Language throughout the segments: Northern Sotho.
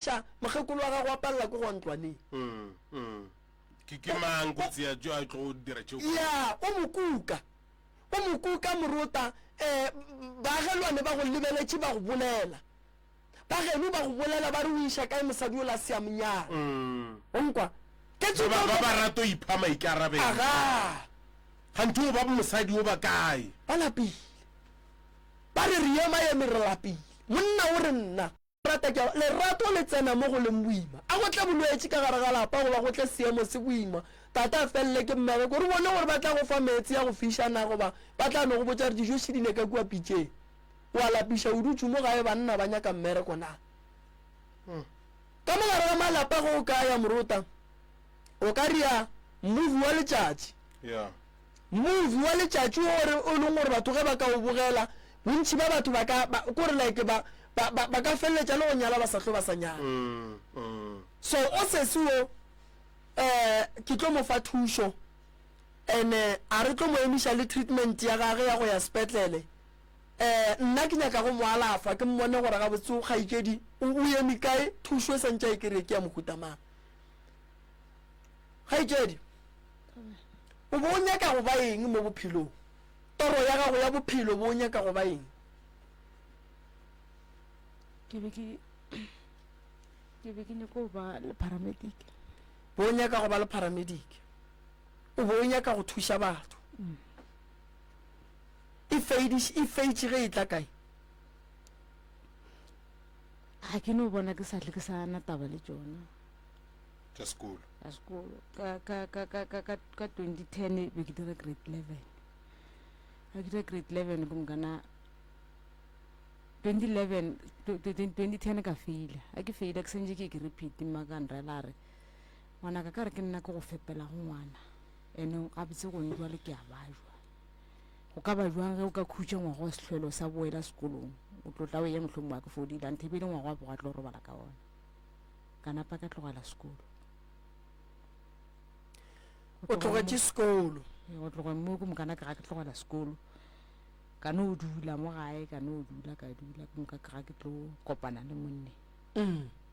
sha mogekolo wa ga go apalla go go ntlwaneng ke mang go tsia jo a tlo dira tšeo ya o mokuka morota ba gelwane ba go lebeletše ba go bolela ba geno ba go bolela ba re o iša kae mosadi o la seamonyana onkwa ke ba rato ipha maikarabelo aga gantho ba mosadi o ba kae ba lapile ba re re ema ye mere lapile monna o re nna rata ke lerato le tsena mo go leng boima a go tla bolwetse ka gare ga lapa go ba go tle seemo se boima tata felle ke mmele go re bone gore ba tla go fa metsi ya go fišana go ba tla no go botsa re dijo sedine ka kua pitšeng wa lapiša o dutse mo gae banna ba nyaka mmereko na ka mogare ga malapa go o kaya morota o ka ria movie wa letšatši movie wa letšatši o leng gore batho ge ba ka o bogela bontši ba batho ba kore like ba ka feleletša le go nyala ba sa tlo ba sa nyala so o seseo ke tlo mo fa thušo ene a re tlo mo emiša le treatment ya gage ya go ya sepetlele nna ke nyaka go mo alafa ke mmone gore ga botse o kgaikedi o eme kae thušo e santša e kere ke ya mohuta mang kgaikedi o bo o nyaka go ba eng mo bophelong toro ya gago ya bophelo bo o nyaka go ba eng ke be ke nyaka go ba le paramedic bo o nyaka go ba le paramedic o bo o nyaka go thuša batho e feitše ge e tla kae ga ke no bona ke satle ke sa na taba le tsona ka sekolo ka 2010 be ke dira grade 11 ga ke dira grade 11 bo nkana 2010 ka feila a ke feila ke sentse ke repeat makanrela re ngwana ka re ke nna ke go fepela go ngwana ene ga botse go ndwa le ke a bajwa go ka bajwang ge o ka khutša ngwaga wa setlhwelo sa boela sekolong o tlotla o ye mohlomong wa ke fodile a nthebile ngwaga wa boga tlo robala ka ona ka napa ka tlogela sekolo o tlogetše sekolo o tloga mo ko mokana ke ga ke tlogela sekolo ka no dula mo gae ka no dula ka nka ka ke tlo kopana le monne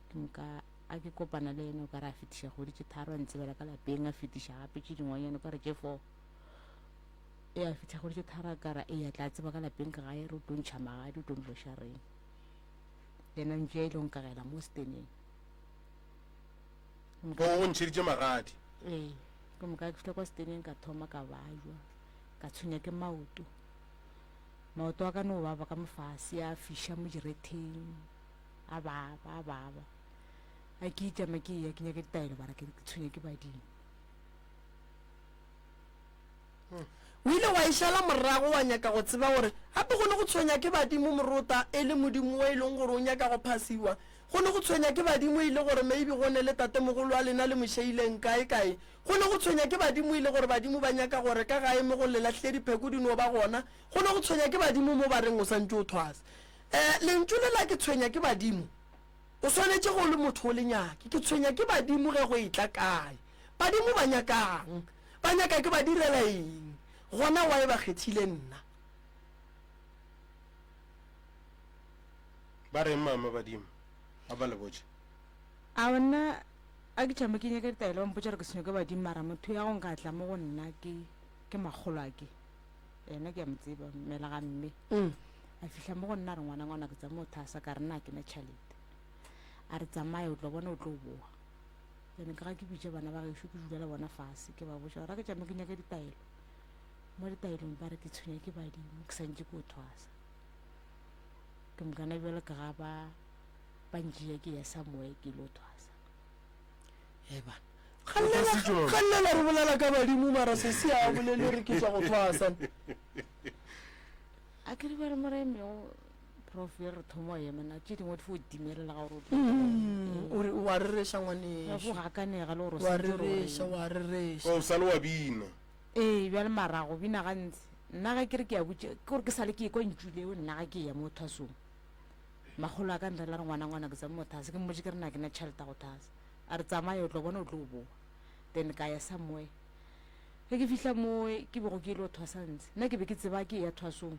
ke nka a ke kopana le ene o ka re a fetiša go ditše tharo a ntsebela ka lapeng a fetiša gape tše dingwanyane o ka re tše 4 a fetiša go ditše tharo a ka ra a tla tseba ka lapeng ka gae re o tlontšha magadi o tlontloša reng yena ntše e leng kagela mo steneng o ntšheditše magadi ke moka ke fitla kwa steneng ka thoma ka bajwa ka tshwenya ke maoto a ka no baba ka mofase a fiša mo diretheng a baba a ke itama ke ya ke nyaka ditaelo bara ke tshwenya ke badimo o ile wa išala morago wa nyaka go tseba gore gape go ne go tshwenya ke badimo morota e le modimo wa e leng gore o nyaka go phasiwa go ne go tshwenya ke badimo ile gore maybe go ne le tatemogolo a lena le mošaileng kae go ne go tshwenya ke badimo ile gore badimo ba nyaka gore ka gae mo go lelatlhe dipheko di no ba gona go ne go tshwenya ke badimo mo ba reng o santse o thwasa lentšu le la ke tshwenya ke badimo o swanetše go le motho o le nyake ke tshwenya ke badimo ge go e tla kae badimo ba nyakang ba nyaka ke ba direla eng gona wa e ba kgethile nna ba reng mama badimo a ba le botse a ona a ke tšama ke nyaka ditaelo ba mpotša re ke tshwenya ke badimo mara motho ya go nka tla mo go nna ke magolo a ke ena ke a motseba mmela ga mme a fihla mo go nna re ngwana ke tsa mo thasa ka re nna ke na tšhalete a re tsamaye o tlo bona o tlo boa ene ka ga ke bitša bana ba gešo ke dula le bona fase ke ba botša gore a ke tšama ke nyaka ditaelo mo ditaelong ba re ke tshwenya ke badimo ke santse ke o thwasa ke mokana bjale ka ga ba ntšea ke ya samoe ke lo thwasa eba kgallela re bolela ka badimo mara se se a bolele re ke tla go thwasa a ke re ba re moremeo prof ya re thoma ya mana tše dingwe di fo dimelela ga gore wa rereša ngwanešo go gakanega le gore wa rereša o sa le wa bina bjale marago bina gantsi nna ga ke re ke ya botse ke gore ke sale ke kwa ntšuleo nna ga ke ya mo thasong magolo a ka nrela re ngwana ke tsa mo thase ke mmotse ke re na ke na tšhaleta go thasa a re tsamaye o tlo bona o tlo boa then ka ya somewhere ge ke fihla mo ke bego ke ile o thwasa ntse nna ke be ke tseba ke ya thwasong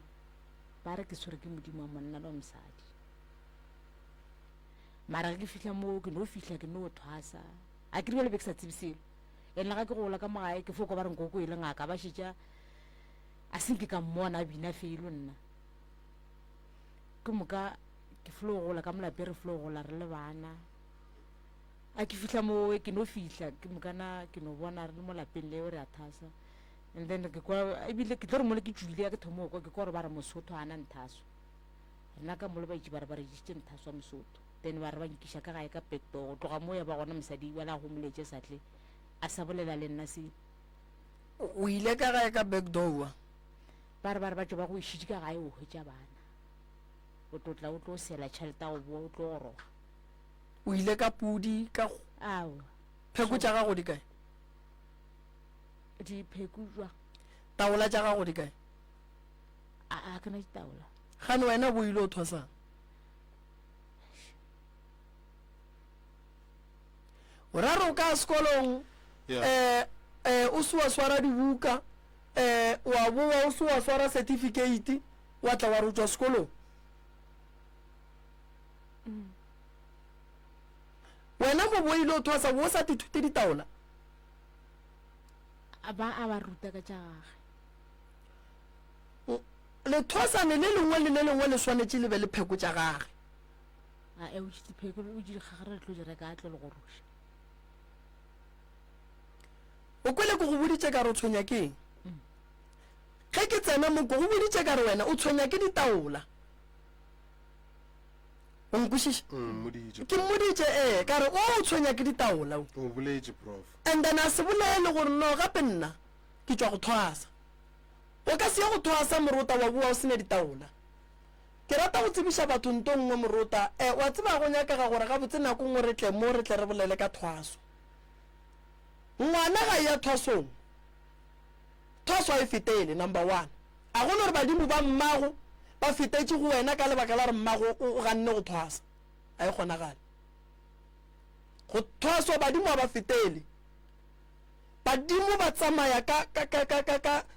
ba re ke tshwere ke modimo wa monna le wa mosadi mara ke fihla mo ke no fihla ke no thwasa a ke bele be ke sa tsebisele ene ga ke gola ka magae ke foko ba re nkoko ile ngaka ba shitša a senke ka mmona bina felo nna ke moka ke flo gola ka molape re flo gola re le bana a ke fihla mo ke no fihla ke mokana ke no bona re mo lapeng leo re a thasa and then ke kwa ebile ke tlo re mole ke tšwile ya ke thomo kwa ke kwa re ba re Mosotho ana nthaso nna ka mole ba itse ba re ditše nthaso Mosotho then ba re ba nkiša ka gae ka pekto go tloga mo ya ba gona mosadi wa la go moletše satle a sa bolela le nna se o ile ka gae ka backdoor ba re ba tšwa ba go išitše ka gae o hwetša bana o tlotla o tlo sela tšhelete go boa o tlo go roga o ile ka pudi ka ao pheko tša gago di kae dipheko jwa taola tša gago di kae a ke na ditaola gane wena bo ile o thwasang o ra re o ka sekolong o se wa swara dibuka wa boa o se wa swara certificate wa tla wa rutswa sekolong wena mo bo ile o thwasa bo sa tithute ditaola a ba ruta ka tša gage le thwasane le lengwe le swanetše le be le pheko tša gage a e o tšitse pheko o di gagare re tlo di reka a tlo le go ruša o kwele ko go boditše ka re o tshwenya keng ge ke tsena mo ko go boditše ka re wena o tshwenya ke ditaola o nkwešiša ke mmoditše ka re o tshwenya ke ditaola o boletše prof and then a se bolele gore no gape nna ke tšwa go thwasa o ka se ya go thwasa morota wa boa o sene ditaola ke rata go tsebiša batho nto nngwe morota wa tseba go nyakega gore gabotse nako ngwe re tle mo re tle re bolele ka thwaso ngwana ga ya thwasong thwaso a e fetele number 1 a gone gore badimo ba mmago ba fetetše go wena ka lebaka la re mmago o ganne go thwasa a e kgonagale go thwaswa badimo ba fetele badimo ba tsamaya ka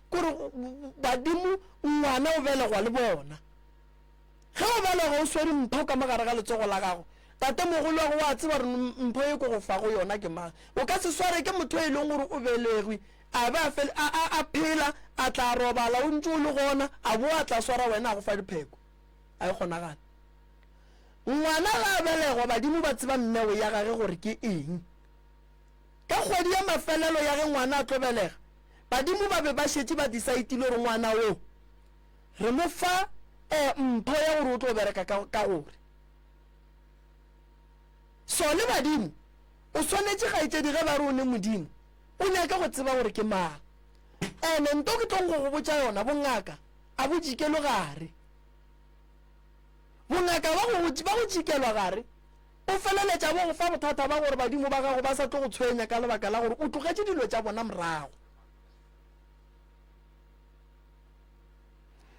kore badimo ngwana o belegwa le bona ge o belega o swere mpho ka magare ga letsogo la gago tate mogolo wa go wa tseba re mpho e ko go fa go yona ke mang o ka se sware ke motho e leng gore o belegwe a ba a phela a tla robala o ntse o le gona a bo a tla swara wena a go fa dipheko a e kgonagale ngwana la belegwa badimo ba tseba nneo ya gage gore ke eng ka kgwedi ya mafelelo ya ge ngwana a tlo belega badimo ba be ba šetše ba decidile gore ngwana o re mo fa mpho ya gore o tlo bereka ka gore so le badimo o swanetše gaetšedi ge ba re o ne modimo o nyaka go tseba gore ke mang ene nto ke tlong go go botša yona bongaka a bo jikelo gare bongaka ba go jikelwa gare o feleletša bo go fa bothata ba gore badimo ba gago ba sa tlo go tshwenya ka lebaka la gore o tlogetše dilo tša bona morago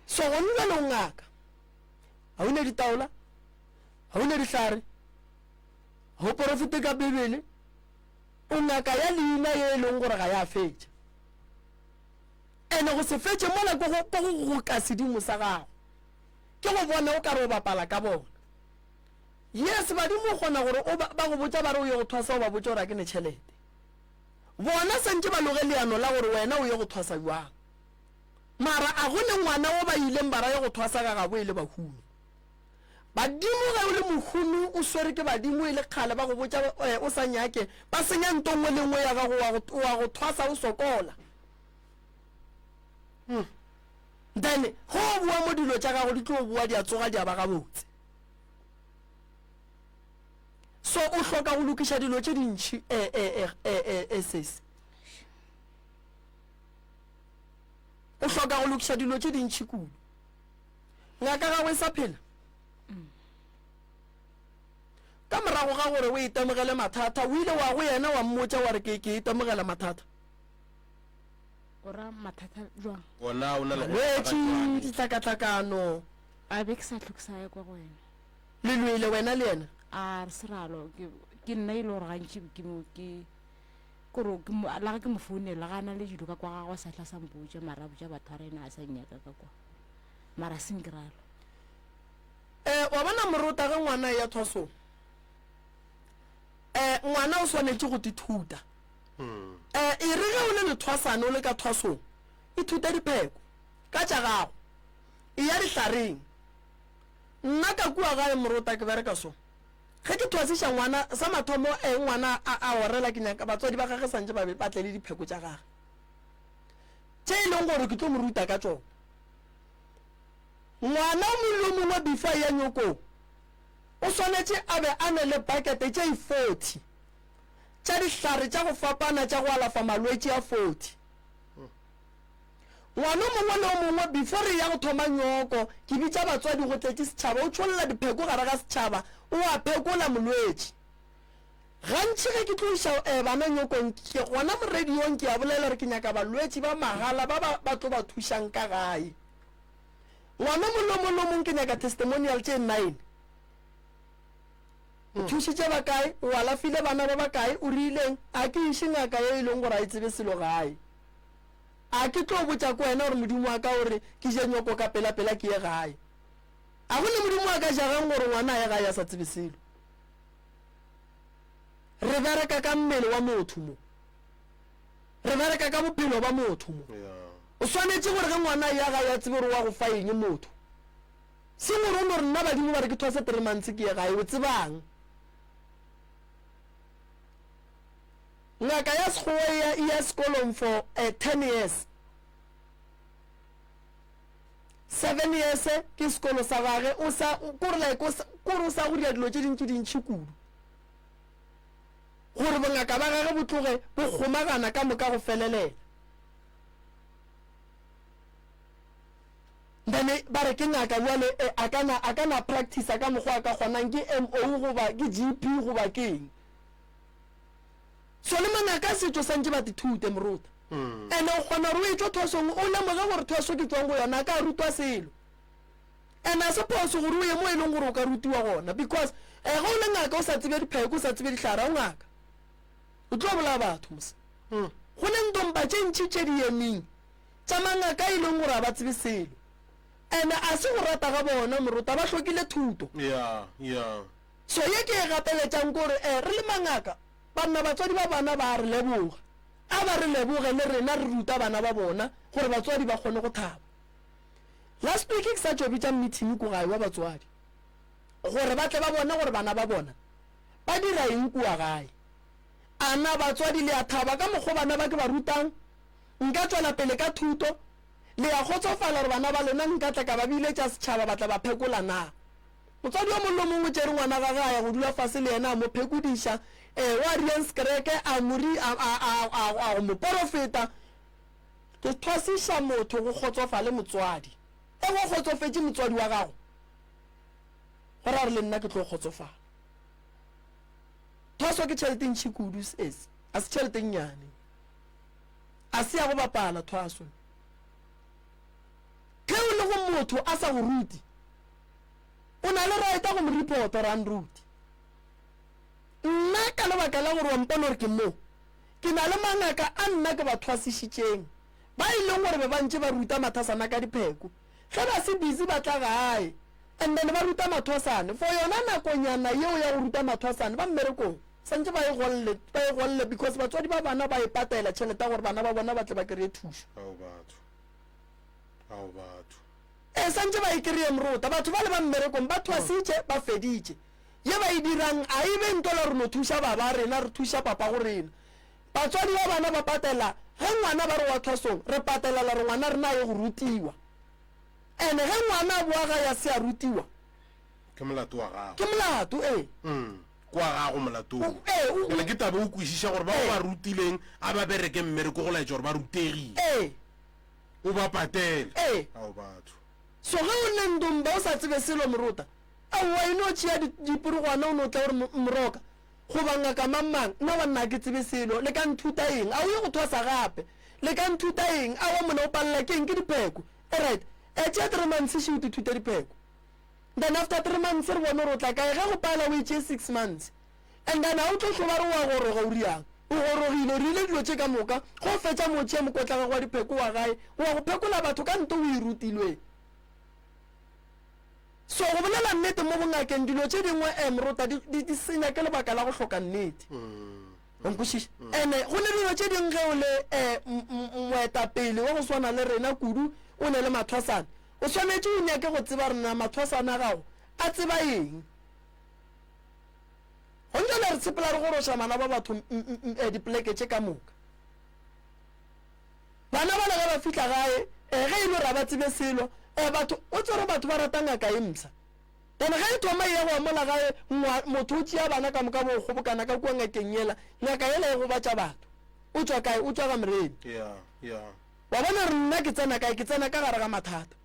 so gone bjale o ngaka ga o ne ditaola ga o ne dihlare ga o porofete ka bebele o ngaka ya leina ye e leng gore ga ya fetša ene go se fetše mola ko go ka sedimo sa gago ke go bona o ka re o bapala ka bona yes badimo o kgona gore ba go botša ba re o ye go thwasa o ba botša gore a ke ne tšhelete bona sentše ba loge leano la gore wena o ye go thwasa jwang mara a gone ngwana o ba ileng ba ra ye go thwasa ka gabo e le bahunu badimo ge o le mohunu o swere ke badimo e le kgale ba go botša o sa nyake ba senya ntongwe le ngwe ya gago wa go thwasa o sokola then go o bua mo dilo tša gago di tlo bua di a tsoga di a ba gabotse so o hloka go lokiša dilo tše dintšhi sese o hloka go lokiša dilo tše dintšhi kudu ngaka gagwe e sa phela ka morago ga gore o itemogele mathata o ile wa go yena wa mmotša wa re ke itemogela mathata ora mathata jwang ona o na le malwetši ditlakatlakano a be ke sa tlhokisa ya kwa go wena le lwele wena le yena a re seralo ke nna ile gore gantši kore la ke mo founela ga na le dilo ka kwa gagwe sa tla sa mpotša mara botša batho a rena a sa nyaka ka kwa mara senkiralo wa bona morota ge ngwana ya thwasong ngwana o swanetse go dithuta e re ge o le lethwasane o le ka thwasong ithuta dipheko ka tša gago e ya dihlareng nna ka kua gae morota ke bereka so ge ke thwasiša ngwana sa mathomo ngwana a orela ke nyaka batswadi ba gage santse ba batle le dipheko tša gage tše e leng gore ke tlo mo ruta ka tšona ngwana o mongwe before ya nyoko o swanetse a be a ne le bakete tše 40 tša dihlare tša go fapana tša go alafa malwetse a 40 ngwana mongwe le o mongwe before ya go thoma nyoko ke bitša batswadi go tletše setšhaba o tšholela dipheko gare ga setšhaba o a phekola molwetse gantši ge ke tloiša bana nyokong ke gona mo radiong ke a bolela gore ke nyaka balwetse ba magala ba tlo ba thušang ka gae ngwana molomolomong ke nyaka testimonial tše 9 o thušitše ba kae o alafile bana ba ba kae o rileng a ke iše ngaka ye e leng gore a e tsebe selo gae a ke tlo botša ko wena gore modimo wa ka gore ke je nyoko ka pela-pela ke ye gae a go le modimo wa ka jagang gore ngwana ye gae a sa tsebe selo re bereka ka mmele wa motho mo re bereka ka bophelo ba motho mo o swanetse gore ge ngwana ya gae ya tsebe gore wa go fa eng motho se gore o no re nna badimo ba re ke thwase 3 months ke ye gae o tsebang ngaka ya sekgowa ya sekolong for 10 years 7 years ke sekolo sa gage kore o sa go dia dilo tše dintši kudu gore bongaka ba gage bo tloge bo kgomagana ka moka go felelela then ba re ke ngaka bjale a kana practice ka mokgwa a ka kgonang ke MO goba ke GP goba keng so le mangaka setšo santse ba dithute moruta ene o kgona gore o etšwa thwasong o lemoge gore thwaso ke tswang go yona a ka rutwa selo ene a se phoso gore o ye mo e leng gore o ka rutiwa gona because ge o le ngaka o sa tsebe dipheko o sa tsebe dihlare o ngaka o tlo bola batho mose go le ntompa tše ntšhi tše di emeng tša mangaka e leng gore a ba tsebe selo ene a se go rata ga bona moruta ba hlokile thuto so ye ke e gapeletšang kore re le mangaka banna batswadi ba bana ba re leboga a ba re leboge le rena re ruta bana ba bona gore batswadi ba kgone go thaba last week ke sa tšobitša meeting ko gae wa batswadi gore ba tle ba bona gore bana ba bona ba dira eng kua gae ana batswadi le a thaba ka mokgwa bana ba ke ba rutang nka tswela pele ka thuto le ya kgotsofala gore bana ba lena nka tla ka ba biletša setšhaba ba tla ba phekola na motswadi wa mollo mongwe tšere ngwana ga ga ya go dula fase le yena a mo phekodiša wa rian skreke a go mo porofeta ke thwasiša motho go kgotsofale motswadi go kgotsofetse motswadi wa gago gore a re le nna ke tlo kgotsofala thwaso ke tšhelete ntšhi kudu ese a se tšhelete nnyane a se ya go bapala thwaso ke o le go motho a sa go ruti o na le raeta go mo reporta ran ruti nna ka lebaka la gore wa mpona gore ke mo ke na le mangaka a nna ke ba thwasišitšeng ba e leng gore be ba ntše ba ruta mathasana ka dipheko ge ba se busy ba tla gae and then ba ruta mathwasane for yona nakonyana yeo ya go ruta mathwasane ba mmerekong santse ba e golle because batswadi ba bana ba e patela tšhelete gore bana ba bona ba tle ba kry-e thušo santse ba e kry-e moruta batho ba le ba mmerekong ba thwasitše ba feditše ye ba e dirang a e be ntola re no thuša baba rena re thuša papa go rena batswadi ba bana ba patela ge ngwana ba re wa thwasong re patelela re ngwana rena ye go rutiwa ene ge ngwana a boaga ya se a rutiwa ke molato wa gago ke molato kwa gago molatong ele ke tabe o kwešiša gore ba ba rutileng a ba bereke mmereko go laetša gore ba rutegile o ba patele ao batho so ge o le ntomba o sa tsebe selo moruta aowa e no tšea dipurugwana o no tla gore moroka goba ngaka mang nna wa nna ke tsebe selo le ka nthuta eng a o ye go thwasa gape le ka nthuta eng a wa mona o palela ke eng ke dipheko right tšea 3 months še o dithuta dipheko then after 3 months re bone gore o tla kae ge go pala o e tšee 6 months and then a o tlo tloba re wa goroga o riang o gorogile o rile dilo tše ka moka go fetša motšea mokotlaga gwa dipheko wa gae wa go phekola batho ka nto o e rutilwe so go bolela nnete mo bongakeng dilo tse dingwe Moruta di senya ke lebaka la go hloka nnete onkoshiša ene go le dilo tse dingwe ge o le moetapele wa go swana le rena kudu o ne le mathwasana o swanetse o nyake go tseba rena mathwasana gago a tseba eng go ntse le re tshepela re go roša mana ba batho dipoleke tše ka moka bana ba le ge ba fitlha gae ge e le ra ba tsebe selo batho o tsere batho ba rata ngaka e msa ene ge e thoma e go amola gae motho o tšea bana ka moka bo kgobokana ka kua ngakeng yela ngaka yela e go batša batho o tswa kae o tswa ka moreni wa bona re nna ke tsena kae ke tsena ka gare ga mathata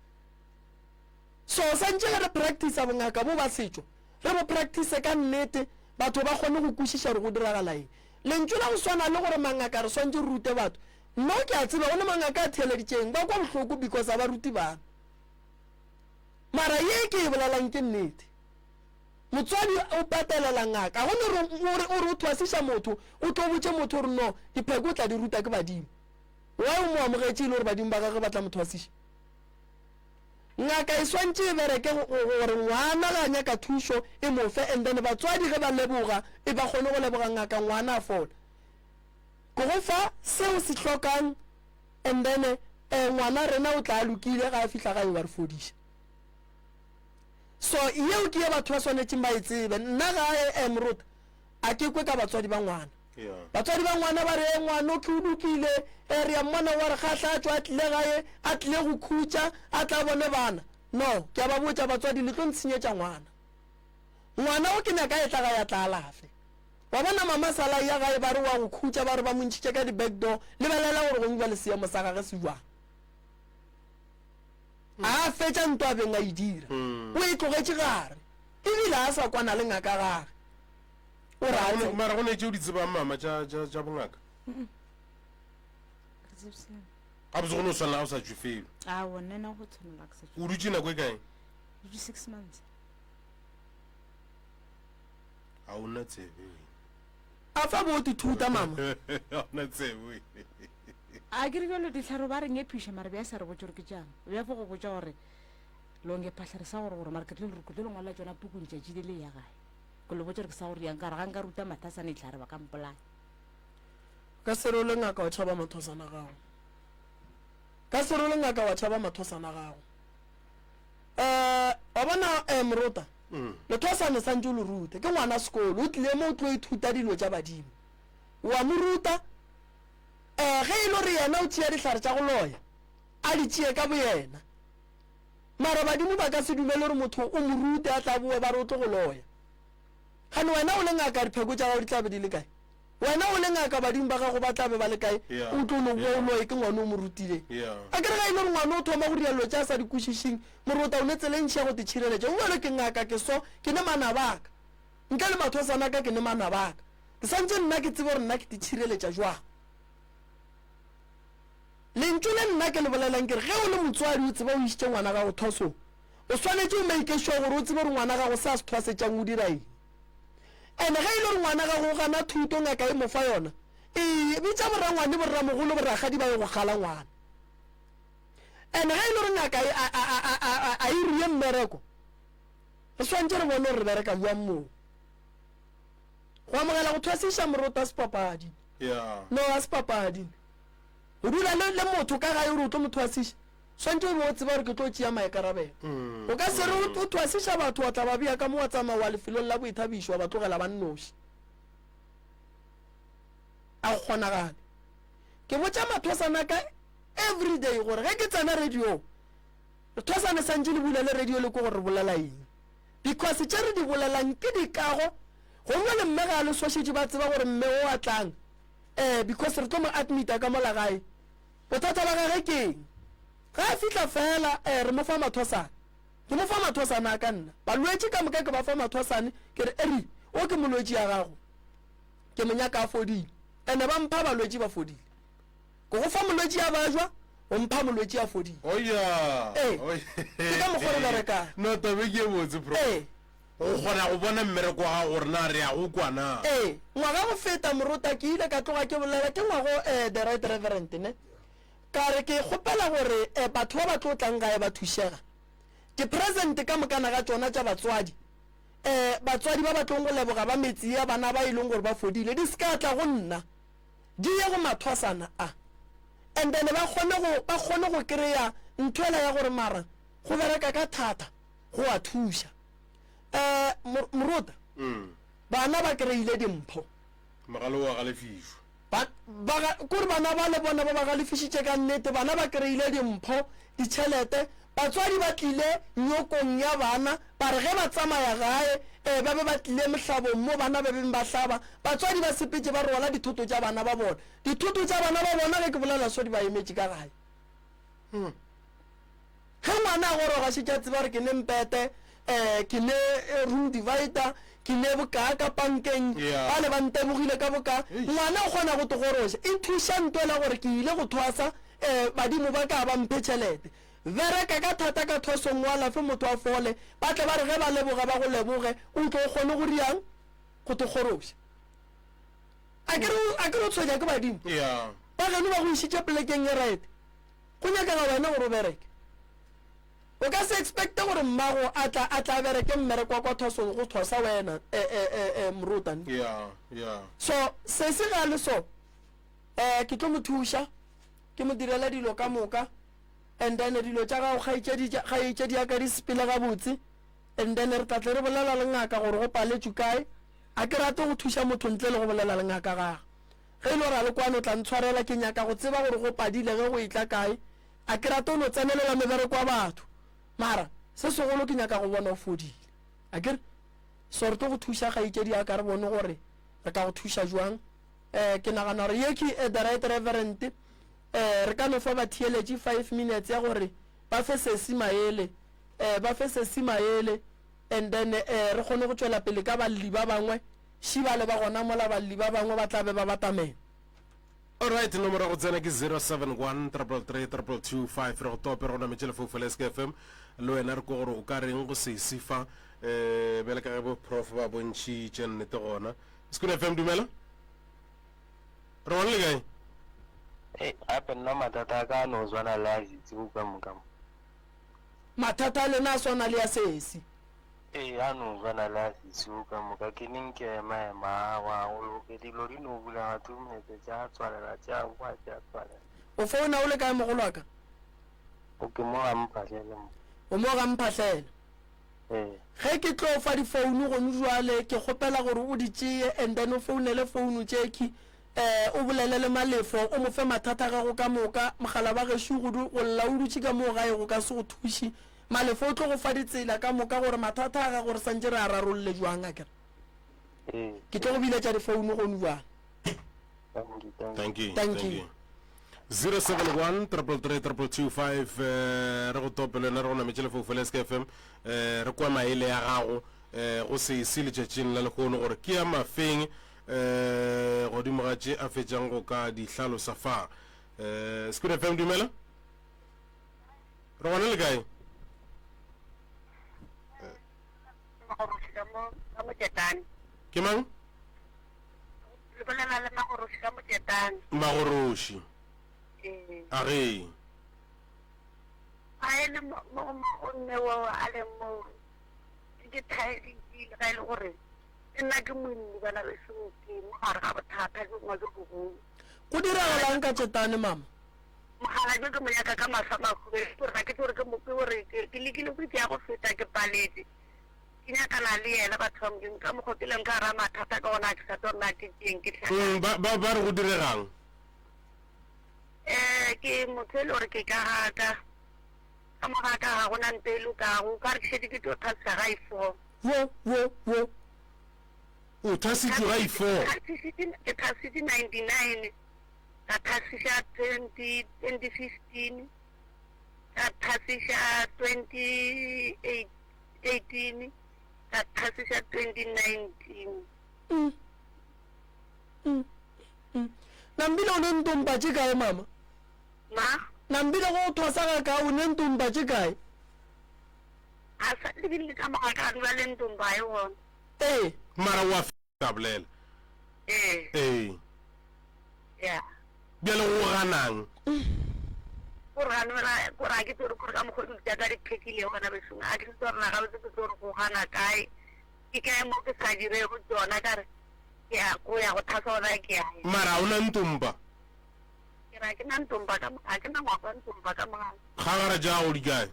so santse ge re practice bongaka bo ba setšo re bo practice ka nnete batho ba kgone go kwešiša re go diragala eng lentswe la go swana le gore mangaka re swantse re rute batho nna o ke a tseba go ne mangaka a theeleditšeng ba kwa bohloko because a ba ruti bana mara ye ke e bolelang ke nnete motswadi o patelela ngaka gone o re o thwasiša motho o tlo botse motho gore no dipheko o tla di ruta ke badimo wa o mo amogetše e le gore badimo ba gage ba tla mothwasiša ngaka e swantse e bereke gore ngwana ga nyaka thušo e mofe and then batswadi ge ba leboga e ba kgone go leboga ngaka ngwana a fola ko go fa seo se hlokang and then ngwana rena o tla lokile ga a fitlha ga e ba re fodiša so yeo ke ye batho ba swanetseng ba e tsebe nna ga Moruta a ke kwe ka batswadi ba ngwana batswadi ba ngwana ba re ngwana o ke o lokile re ya mmona wa re kgatlha a tswa a tlile gae a tlile go khutša a tla bone bana no ke a ba botša batswadi le tlo ntshenyetša ngwana o ke nyaka e tla ga ya tla alafe wa bona mama sala ya gae ba re wa go khutša ba re ba montšhitše ka di-back door lebelela gore go ngwa le seemo sa gage se jwang a fetša ntwa beng a e dira o e tlogetše gare ebile a sa kwana le ngaka gage mara go ne tšeo di tsebang mama tša bongaka ga botse gone o swanela o sa tšwe felo o dutše nako e kae 6 months ga o nna tsebe a fa bo dithuta mama ga o nna tsebe a ke re bjalo ditlharo ba reng e phiša mare bja sa re botse gore ke jang bja fo go botsa gore longe phatlhare sa gore mare ke tle le ngwala tsona pukong tšatši di le ya gae ko le botse re ke sa gore yang ka re ga nka ruta mathasane ditlhare ba ka mpolaya ka sero le ngaka wa tšhaba mathosana gago ka sero le ngaka wa tšhaba mathosana gago wa bona Moruta lethosane santse o le rute ke ngwana sekolo o tlile mo o tlo ithuta dilo tša badimo wa mo ruta ge e le re yena o tšea dihlare tša go loya a di tšee ka boyena mara badimo ba ka se dumele gore motho o mo rute a tla boe ba re o tlo go loya gane wena o le ngaka dipheko tša gago di tlabe di le kae wena o le ngaka badimo ba gago ba tlabe ba le kae o tlo lo boa o loye ke ngwana o mo rutileng a kere ga e le gore ngwana o thoma go dialo tša sa di kwešišing Moruta o ne tselentšhia go te tšhireletša o bele ke ngaka ke so ke ne mana baka nke le mathosana ka ke ne mana baka ke santse nna ke tsebe gore nna ke te tšhireletša jwang lentswe le nna ke le bolelang kere ge o le motswadi o tseba o išitše ngwana ga go thosong o swanetse o maikešo gore o tsebe gore ngwana ga go sa se thwasetšang o dira eng ande ge e le gore ngwana ga go gana thuto ngaka e mofa yona e bitša borangwane borramogolo boragadi ba ye go gala ngwana ande ge e le gore ngaka a e rie mmereko re swantse re bone gore re bereka jwang moo go amogela go thwasiša Moruta sepapadi no a sepapadi o dula le motho ka gae ore o tlo mo thwasiša swantse o be o tseba gore ke tlo tšea maekarabelo o ka se re o thwasiša batho wa tla ba bea ka mo wa tsamaya wa lefelong la boithabišo wa ba tlogela ba nnoši a go kgonagale ke botša mathwasana ka everyday gore ge ke tsena radio thwasane santse le bula le radio le ko gore re bolela eng because tše re di bolelang ke dikago gongwe le mme ga a le sošetše ba tseba gore mme o a tlang because re tlo mo admita ka mola gae bothata ba gage keng ga a fitlha fela re mo fa mathwasane ke mo fa mathwasane a ka nna balwetse ka moka ke ba fa mathwasane ke re eri o ke molwetse ya gago ke monyaka a fodile ene ba mpha balwetse ba fodile ko go fa molwetse ya bajwa o mpha molwetse a fodile ke ka mogore berekang no tabe ke botse pro o kgona go bona mmereko wa gago gore na re ya go kwana ngwaga go feta Moruta ke ile ka tloga ke bolela ke ngwago the right reverend ne ka re ke kgopela gore batho ba ba tlo tlang gae ba thušega di-present ka mokana ga tsona tša batswadi batswadi ba batlong go leboga ba metsi ya bana ba e leng gore ba fodile di ska tla go nna di ye go mathwasana a and then ba kgone go kry-a nthoela ya gore mara go bereka ka thata go a thuša moruta bana ba kry-ile dimpho magalo wa galefišo kore bana ba le bona ba ba galefišitše ka nnete bana ba kry-ile dimpho ditšhelete batswadi ba tlile nyokong ya bana ba re ge ba tsamaya gae ba be ba tlile mehlabong mo bana ba beng ba hlaba batswadi ba sepetse ba rwala dithoto tša bana ba bona dithoto tša bana ba bona ge ke bolela so di ba emetše ka gae ge ngwana a goroga šetšatse ba re ke ne mpete ke ne room divider ke ne bokaa ka pankeng ba le ba ntebogile ka bokaa ngwana o kgona go togoroša e thuša ntoela gore ke ile go thwasa badimo ba ka ba mphe tšhelete bereka ka thata ka thosong wa lafe motho a fole ba tle ba re ge ba leboge ba go leboge o tlo o kgone go riang go togoroša a ke re tshwenya ke badimo ba geno ba go išitše plekeng e right go nyakega wena gore o bereke o ka se expecte gore mmago a tla bereke mmereko kwa thosong go thosa wena morutan so se se ga le so ke tlo mo thuša ke mo direla dilo ka moka and then dilo tša gago gaetšedi ya ka di sepele gabotse and then re tlatle re bolela le ngaka gore go paletšwe kae a ke rate go thuša motho ntle le go bolela le ngaka gaga ge e le gore a le kwane o tla ntshwarela ke nyaka go tseba gore go padile ge go itla kae a ke rate o no tsenelela mebereko wa batho mara se segolo ke nyaka go bona o fodile a kere so re tlo go thuša gaetšedi ya ka re bone gore re ka go thuša jwang ke nagana gore ye ke the right reverend re ka no fa ba theeletše 5 minutes ya gore ba fe sesi maele and then re kgone go tšwela pele ka balli ba bangwe šibale ba gona mola balli ba bangwe ba tlabe ba batamela alright nomoro go tsena ke 071 333 re go tope re go nametše lefoufo le SKFM le wena re ko gore o ka reng go sesi fa bele ka ge bo prof ba bontšhitše nnete gona School FM dumela re gona le kae gape nna mathata a ka no swana le a ditsebu ka mokamo mathata a lena a swana le ya sesi a no swana le a ditsebu ka moka ke ninke maema wa go ke dilo di no bula ga tumetse tša tswalela tša kwa tša tswalela o founa o le kae mogolo wa ka o ke mo ga mphatlele o mo ga mphatlele ge ke tlo fa difounu gone jwale ke kgopela gore o di tšee and then o founele founu tšeki o bolele le malefo o mo fe mathata ga go ka moka mogala ba gešo go lla o dutše ka moo gae go ka se go thuše malefo o tlo go fa ditsela ka moka gore mathata a ga gore santse re a rarolle jwang a kere ke tlo go biletša difounu gone jwang thank you 071 333 re go tope le nna re go nametše lefoufo le SKFM re kwa maele ya gago go se ise letšatšing la lekgono gore ke ya mafeng godimo ga tše a fetšang go ka dihlalosa fa School FM dumela re gona le kae ke mang magoroši a ge a ene mo nne wo a le mo ke thaedi ga ile gore nna ke monni bana be se ke mo gare ga bothata ke ngwa ke bogolo go diragalang ka tšetane mama mogala ke mo yaka ka masamakgube gore ga ke gore ke mo ke gore ke lekile go tšea go feta ke paletse ke nyakana le yena batho ba mongwe ka mogoteleng ka ra mathata ka ona ke sa tsona ke tšeng ke ba re go diregang ke motho e le gore ke ka gaka ka mogaka ga gona nte e lokago ka re ke šedi ke tlo thasisa ga i4 wo o thasitse ga i4 ke thasitse 99 ka thasiša 2015 ka thasiša 2018 ka thasiša 2019 nambile o ne ntompatše kae mama nambile go thosa ga ka o ne ntompatše kae a sa lebile ka mogaka ba le ntombae gona mara wa ka bolela ya bjale go ganang kora ke tsore kore ka mokgodi le jaaka di phekile gona besong a ke se tsore na gabotse ke tsore go gana kae ke kae mo ke sa dirego tsona kare ke ya go thasa gona ke ya mara a una ntompa ke ra ke na ntompa ka a ke na ngwa ntompa ka mga kgagara ja go di kae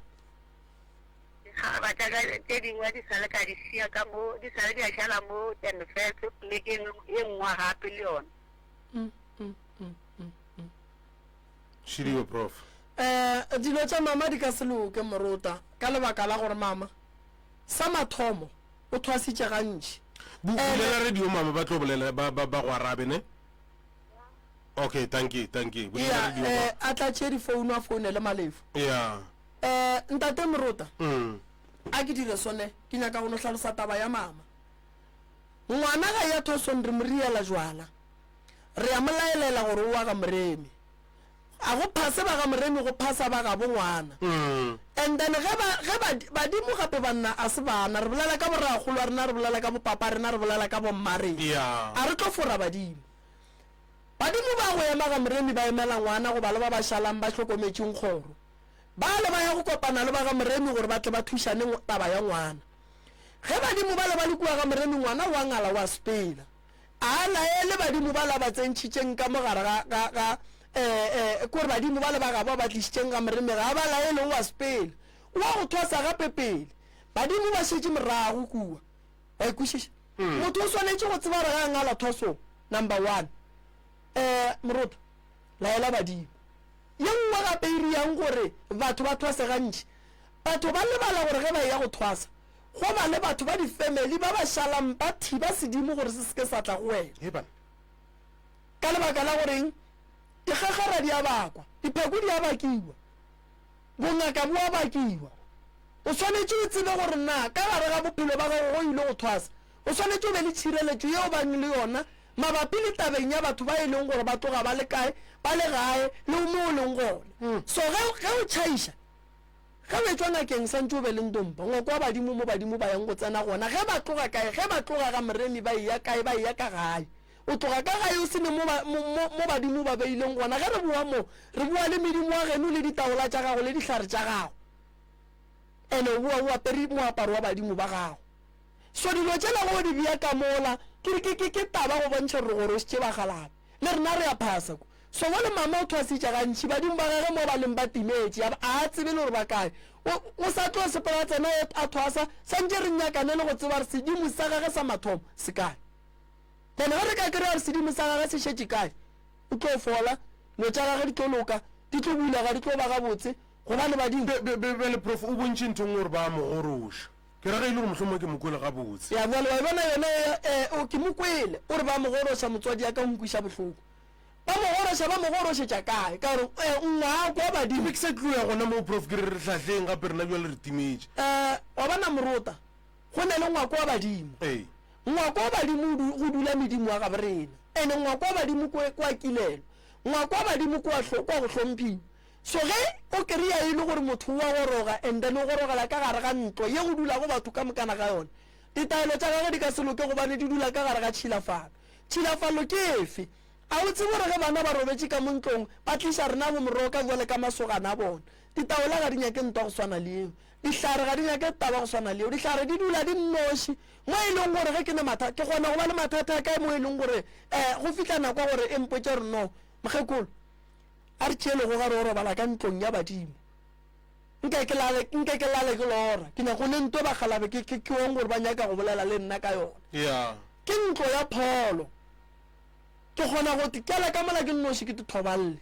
ba jaaka tse dingwe di sale ka di sia ka mo di sale di a šala mo tenfetse plekeng e nngwe gape le yone šhidiwe prof dilo tša mama di ka se loke morota ka lebaka la gore mama sa mathomo o thwasitše gantši bulela radio mama ba tlo bolela ba go arabe ne okay thank you bulela radio a tlatše difounu a founele malefo yeah ntate morota a ke dire sone ke nyaka go no hlalosa taba ya mama ngwana ga ya thosong re moriela jwala re a molaelela gore o wa ga moremi a go phase ba ga moremi go phasa ba ga bongwana and then ge badimo gape banna a se bana re bolela ka boragolo a rena re bolela ka bopapa rena re bolela ka bommareng a re tlo fora badimo ba go ema ga moremi ba emela ngwana go ba le ba ba šalang ba hlokometseng kgoro ba le ba ya go kopana le ba ga moremi gore ba tle ba thušane taba ya ngwana ge badimo ba le ba le kua ga moremi ngwana wa ngala wa sepela a laele badimo ba la ba tsentšhitšeng ka mogare ga kore badimo ba le ba gabo ba tlišitšeng ga moremi ga ba laele wa sepela wa go thosa gape pele badimo ba šetše morago kua wa ikwešiša motho o swanetše go tseba re ga ngala thoso number 1 morota laela badimo ye nngwe gape e riang gore batho ba thwase gantši batho ba lebala gore ge ba ya go thwasa go ba le batho ba di-family ba ba šalang ba thiba sedimo gore se seke sa tla go wena ka lebaka la goreng dikgagara di a bakwa dipheko di a bakiwa bongaka bo a bakiwa o swanetše o tsebe gore na ka gare ga bophelo ba gago go ile go thwasa o swanetše o be le tšhireletšo yeo bang le yona mabapi le tabeng ya batho ba e leng gore ba tloga ba le kae ba le gae le mo o leng gone so ge o tšhaiša ge o etswa ngakeng santse o be leng tompa ngwako wa badimo mo badimo ba yang go tsena gona ge ba tloga kae ge ba tloga ga moremi ba eya kae ba eya ka gae o tloga ka gae o sene mo badimo ba beileng gona ge re boa mo re boa le medimo wa geno le ditaola tša gago le dihlare tša gago ene o boa o apere moaparo wa badimo ba gago so dilo tšela go di bea ka mola ke taba go bontšha re gore o se tše ba galabe le rena re a phasa so go le mama o thwasitša gantšhi badimo ba gage mo ba leng ba timetše a tsebe le gore ba kae o sa tloa sepela tsena a thwasa santše re nyakane le go tseba re sedimo sa gage sa mathomo se kae then ge re ka kry-a re sedimo sa gage se šetše kae o tlo fola no tša gage di tlo loka di tlo bulega di tlo ba gabotse go ba le badimo bele prof o bontšhe nthong gore ba mogoroša ke ra ga ile gore mohlomong ke mokwele gabotse ya bjale wa bona yone ke mokwele o re ba mogoroša motswadi ya ka o nkwiša bohloko ba mogorošetša kae ka gore nna kwa badimo ke sa tlo ya gona mo prof ke re re tlhatlheng gape rena bjale re timetše wa bona morota go ne le ngwako wa badimo ngwako wa badimo go dula medimo wa gaborena ande ngwako wa badimo kwa kilelo ngwako wa badimo kwa go hlomphiwa so ge o kry-a e le gore motho wa goroga and then o gorogela ka gare ga ntlo ye go dula go batho ka mokana ga yone ditaelo tša gage di ka se loke gobane di dula ka gare ga tšhilafalo ke efe a o tsebe gore ge bana ba robetše ka montlong ba tliša rena bomoroka jale ka masogana a bona ditaola ga di nyake ntwa go swana le eo dihlare ga di nyake taba go swana le eo dihlare di dula di nnoši mo e leng gore ge ke kgona go ba le mathata kae mo e leng gore go fitlha nakwa gore e mpotše re no mokgekolo a re tšeelego gare o robala ka ntlong ya badimo nke ke lale ke lora ke nyako ne nto ba galabe ke ong gore ba nyaka go bolela le nna ka yone ke ntlo ya pholo ke kgona go tikela ka mola ke nnoši ke te thoballe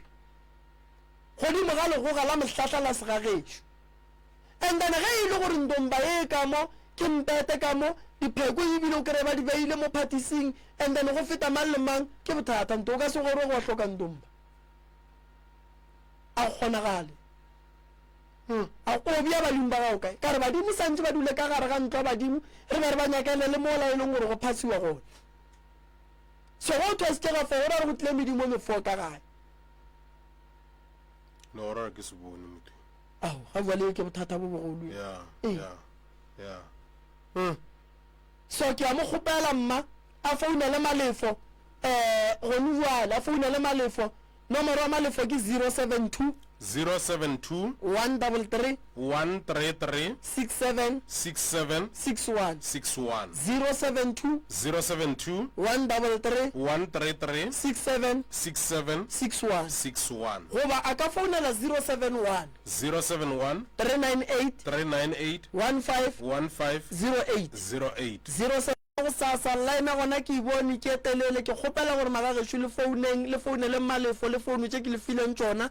godimo ga legoga la mohlahla la segagešo and then ge e le gore ntomba e ka mo ke mpete ka mo dipheko ebile o kry ba di beile mo phatising and then go feta mang le mang ke bothata nto o ka se gore go a hloka ntomba a kgonagale a obia badimo ba gago kae ka re badimo santse ba dule ka gare ga ntlo badimo re be re ba nyakele le mola e leng gore go phasiwa gone so go thwasitše ga fo gore re go tlile medimo mefo ka gae lora ke se bone motho ao ga buale ke bothata bo bogolo so ke a mo kgopela mma a founele malefo gone jale a founele malefo nomoro ya malefo ke 072 072 133 133 67 67 61 61 072 072 133 133 67 67 61 61 goba a ka founela 071 071 398 398 15 08 08 07 go sasa line gona ke ibone ke telele ke kgopela gore magagesho le founele malefo le founu tše ke le fileng tšona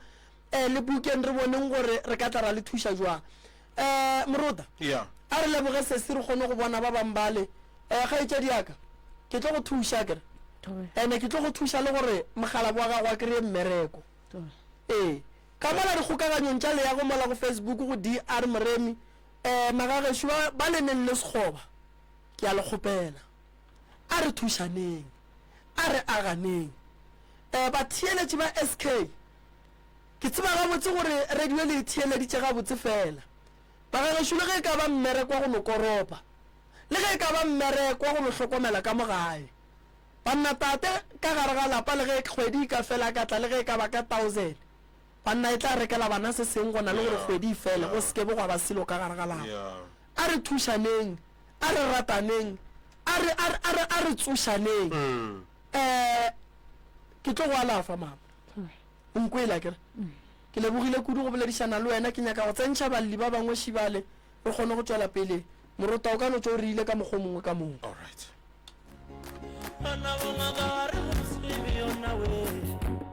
le bukeng re boneng gore re ka tla ra le thuša jwang moruta yeah a re leboge se re kgone go bona ba bambale kgaetšedi yaka ke tlo go thuša kere ene ke tlo go thuša le gore mogala wa gago a kry-e mmereko ka mola dikgokaganyong tša le ya go mola go Facebook go DR Moremi magagesho ba le neng le sekgoba ke a le kgopela a re thušaneng a re aganeng batheeletši ba SK ke tseba gabotse gore radio le theeleditše gabotse fela bagagesho le ge e ka ba mmereko wa go nokoropa le ge e ka ba mmereko wa go hlokomela ka mogae banna tate ka gare ga lapa le ge kgwedi ka fela ka tla le ge e ka ba ka 1000 banna e tla rekela bana se seng gona le gore kgwedi fela go seke bo gwa ba selo ka gare ga lapa a re thušaneng a re rataneng a re tsošaneng ke tlo go alafa mama o nkwela kere ke lebogile kudu go boledišana le wena ke nyaka go tsentšha balli ba bangwe šibale re kgone go tswela pele morota o ka no tšo o rile ka mokgwa mongwe ka mongwe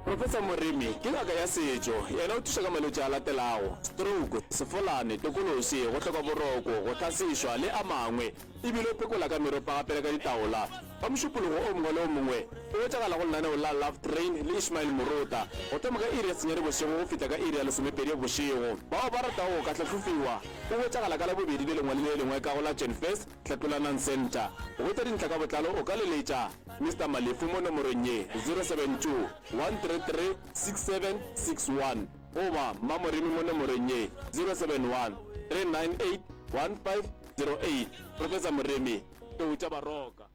Professor Moremi ke ngaka ya setšo yena o thuša ka malwetši a latelago stroke sefolane tokološi go hloka boroko go tlhasišwa le a mangwe ebile o phekola ka meropa gapele ka ditaola ba mošupologo o mongwe le o mongwe o wetšagala go lenaneo la Love Train le Ishmael Morota go thoma ka iri ya senyane bošego go feta ka iri ya lesomepedi bošego bao ba ratago ka tlhatlhofiwa o wetšagala ka la bobedi le lengwe le lengwe ka go la Jenfest Tlhatlolanang Center go wetša dintlha ka botlalo o ka leletša Mr. Malefu mo nomorong ye 072 133 6761 goba Mamoremi mo nomorong ye 071 398 1508 Professor Moremi ke o tša baroka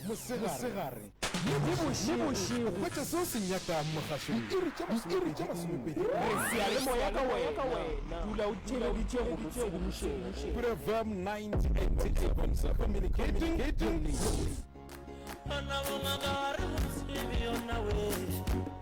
mosegare le bošego kwetša seo se nyaka mogašong iri tša masomepedi sealemoya ka wena dula o theleditše go bošego Proverb 98.7 communicating news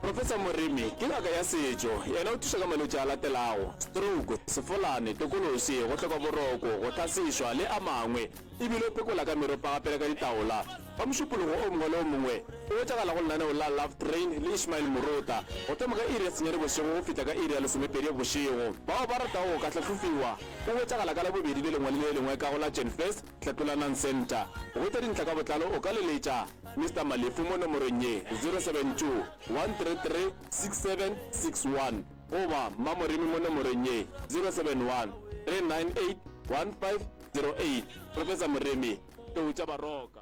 Professor Moremi ke ngaka ya setšo yena o thuša ka malwetši a latelago stroke sefolane tokološi go hloka boroko go tlhasišwa le a mangwe ebile o phekola ka meropa gapele ka ditaola ba mošupologo o mongwe le o mongwe o wetšagala go lenaneo la Love Train le Ishmael Morota go thoma ka iri ya senyane bošego go feta ka iri ya lesomepedi bošego bao ba ratago ka tlhatlhofiwa o wetšagala ka la bobedi le lengwe le lengwe ka go la Jenfest Tlhatlolanang Center go wetša dintlha ka botlalo o ka leletša Mr. Malefu mo nomorong ye 072 133 6761 goba Mamoremi mo nomorong ye 071 398 1508 Professor Moremi ke o tša baroka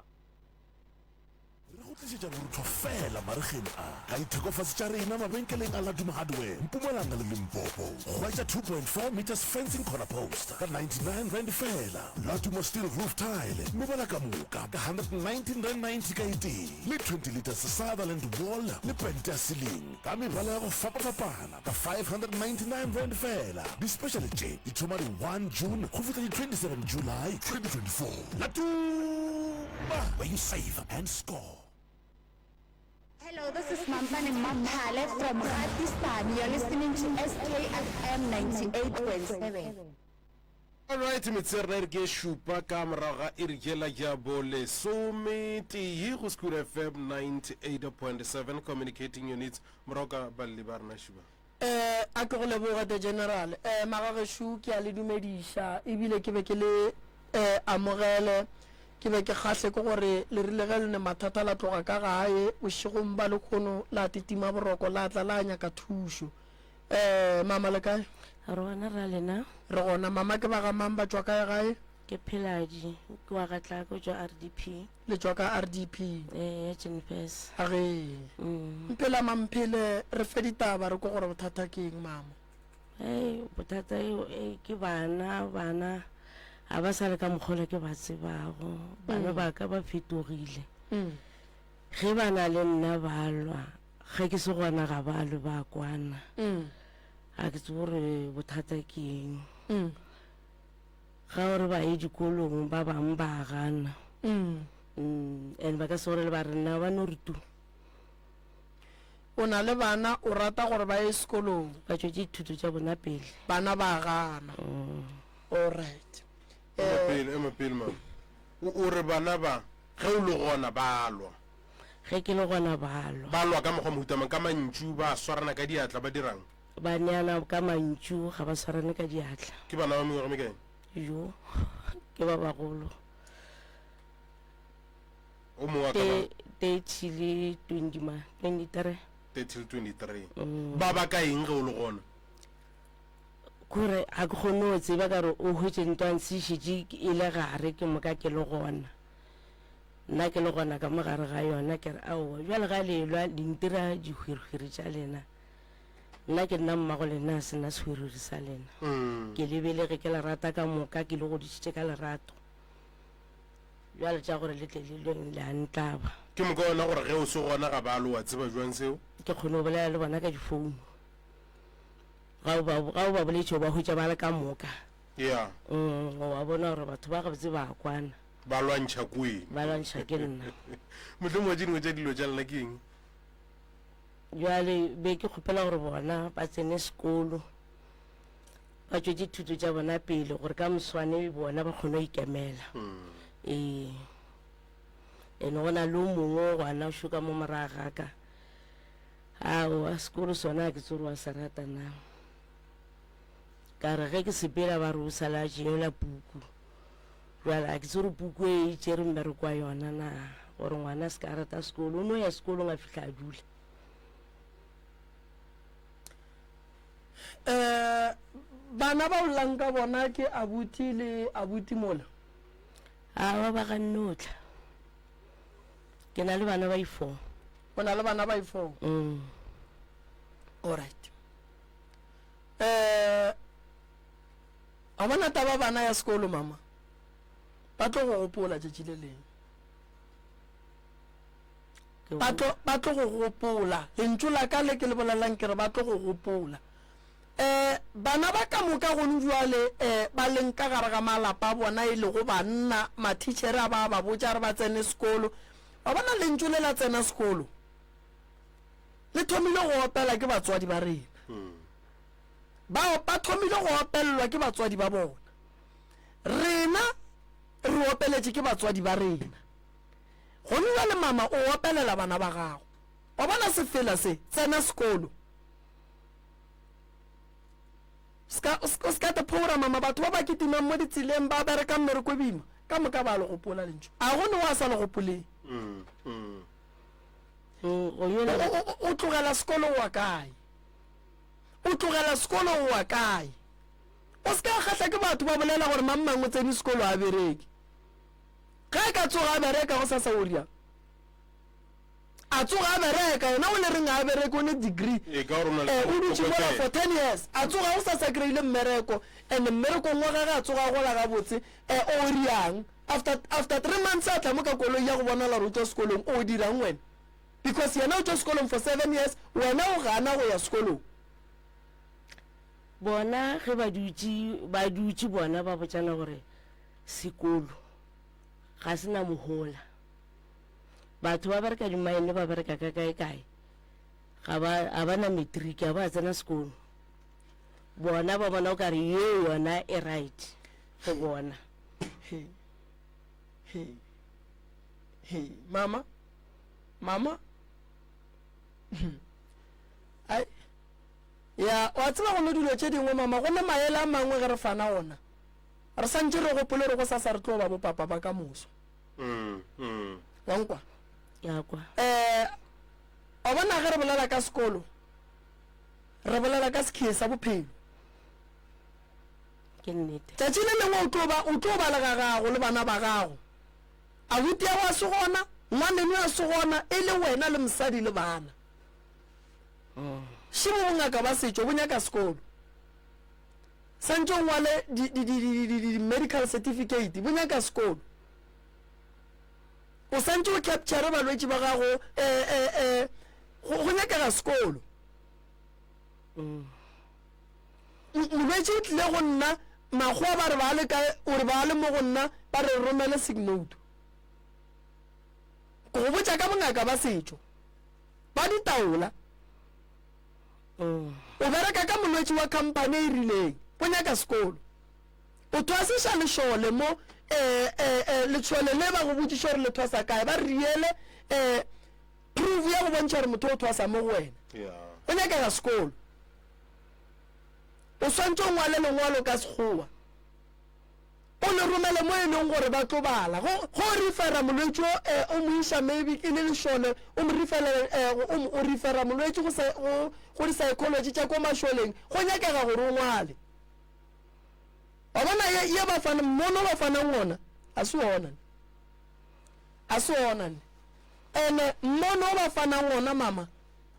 go tlišetša borutho fela marigeng a ka ithekofase tša rena mabenkeleng a laduma hardware mpumalanga le limpopo hwetša 2.4 meters fencing corner post ka 99 rand fela laduma steel roof tile mebala ka moka ka 119 rand 90 ka iteng le 20 liters Sutherland wall le pente ya ceiling ka mebala ya go fapafapana ka 599 rand fela di-special tše di thoma di 1 June go feta di 27 July 2024 laduma where you save and score. Hello, this is Mampane Mapale from Pakistan. You're listening to SKFM 98.7. Alright, metsere re ke šupa ka morago ga iri kela ya bole sometee go School FM 98.7 communicating units morago ka balli ba rena šupa a ke go leboga the general magagesho ke a le dumediša ebile ke be ke le amogele ke be ke kgahle ke gore le rile ge le ne mathata la tloga ka gae bošegong ba le kgono la titima boroko la tla la nyaka thušo mama le kae rona ra lena re gona mama ke ba ga mang ba tswa kae gae ke Phelaji ke wa gatla ko jwa RDP le tswa ka RDP ya Jenfest age mpela mamphele re fe ditaba re ko gore bothata ke eng mama bothata ke bana a ba sa le ka mokgole ke ba tsebago bana ba ka ba fetogile ge bana le nna ba lwa ga ke se gona ga balo ba kwana ga ke tse gore bothata ke eng ga gore ba ye dikolong ba bangwe ba gana and ba ka se gore le ba rena ba no rutu o na le bana o rata gore ba ye sekolong ba tšwetse dithuto tša bona pele bana ba gana alright ema pele ma o re bana ba ge o le gona ba lwa ge ke le gona ba lwa ka mokgwa mohutamang ka mantšu ba swarana ka diatla ba dirang ba neana ka mantšu ga ba swarane ka diatla ke bana ba mengwaga mekae yo ke ba bagolo o mongwe ka ba 30 le 23 23 ba ba ka eng ge o le gona kore a ke kgone go tseba ka re o hwetse ntwang se šetse e le gare ke moka ke le gona nna ke le gona ka mogare ga yona ke re aowa jwale ga lelwa dintira dihwirihwiri tša lena nna ke nna mmago le nna a sena sehwirihwiri sa lena ke lebelege ke le rata ka moka ke le godisitše ka lerato jwale tša gore le tleleleng le a ntlaba ke moka ona gore ge o se gona ga ba lo wa tseba jwang seo ke kgone go bolela le bona ka difounu ga o ba boletše o ba hwetša ba le ka moka ya wa bona gore batho ba gabotse ba kwana ba lwantšha kweng ba lwantšha ke nna mohlomong tše dingwe tša dilo tša lena ke eng jwale be ke kgopela gore bona ba tsene sekolo ba tšwetse thuto tša bona pele gore ka moswane bona ba kgone go ikemela ene go na le o mongwe gwana o šoka mo moraga ka aowa sekolo sona ke tsore wa se rata na ka re ge ke sepela ba re o sala tšeela puku jwale a ke tsore puku e itšere mmereko wa yona na gore ngwana se ka rata sekolo o no ya sekolong a fitlha a dula bana ba o llang ka bona ke abuti le abuti mola a ba ga nnotla ke na le bana ba i4 o na le bana ba i4 alright a bona taba bana ya sekolo mama ba tlo go gopola tšatši le leng ba tlo go gopola lentšu la ka le ke le bolelang ke re ba tlo go gopola bana ba ka moka gone jwale ba leng ka gare ga malapa a bona e le go banna mathitšhere a ba botša re ba tsene sekolo ba bona lentšu le la tsena sekolo le thomile go opela ke batswadi ba rena ba thomile go opelelwa ke batswadi ba bona rena re opeletše ke batswadi ba rena gone jwale mama o opelela bana ba gago wa bona se fela se tsena sekolo ska te phora mama batho ba ba ketimang mo ditseleng ba bereka mmereko bima ka moka ba le gopola lentšu a gone wa sa le gopoleng o tlogela sekolo wa kae o tlogela sekolo wa kae o se ka kgatla ke batho ba bolela gore mammang o tsene sekolo a bereke ga ka tsoga a bereka go sa sa o riang a tsoga a bereka yena o le reng a bereka o ne degree o dutse mola for 10 years a tsoga o sa sa kry-ile mmereko and mmerekong wa gage a tsoga gola ga botse o riang after 3 months a tla mo ka koloi ya go bonala gore o tswa sekolong o dirang wena because yena o tswa sekolong for 7 years wena o gana go ya sekolong bona ge ba dutse bona ba botsana gore sekolo ga se na mohola batho ba bereka dimaene ba bereka ka kae ga ba na matric ga ba tsena sekolo bona ba bona o ka re ye yona e right go bona mama ai ya wa tseba go dilo tše dingwe mama go ne maele a mangwe ge re fana ona re santse re gopole re go sa re tlo ba bo papa ba ka moso wankwa ya kwa a bona ge re bolela ka sekolo re bolela ka sekgie sa bophelo ke nnete tšatši le lengwe o tlo ba le ga gago le bana ba gago a butiago a se gona ngwaneno a se gona e le wena le mosadi le bana šimo bongaka ba setšo bo nyaka sekolo santse o ngwale di-medical certificate bo nyaka sekolo o santse o capture balwetši ba gago go nyakega sekolo molwetse o tlile go nna makgoa ba re ba le kae ore ba le mo go nna ba re romele signote go botsa ka bongaka ba setšo ba ditaola o bereka ka molwetse wa company e rileng o nyaka sekolo o thwasiša lešole mo letšhole le ba go botsiša gore le thwasa kae ba riele proof ya go bontšha gore motho o thwasa mo go wena o nyakega sekolo o swantse o ngwale lengwalo ka sekgowa o le romele mo e leng gore ba tlo bala go refera molwetse o mo iša maybe e le lešole o refera molwetse go di-psychology tša ko mašoleng go nyakega gore o ngwale wa bona ye mono ba fanang ona a se onane ene mmono o ba fanang ona mama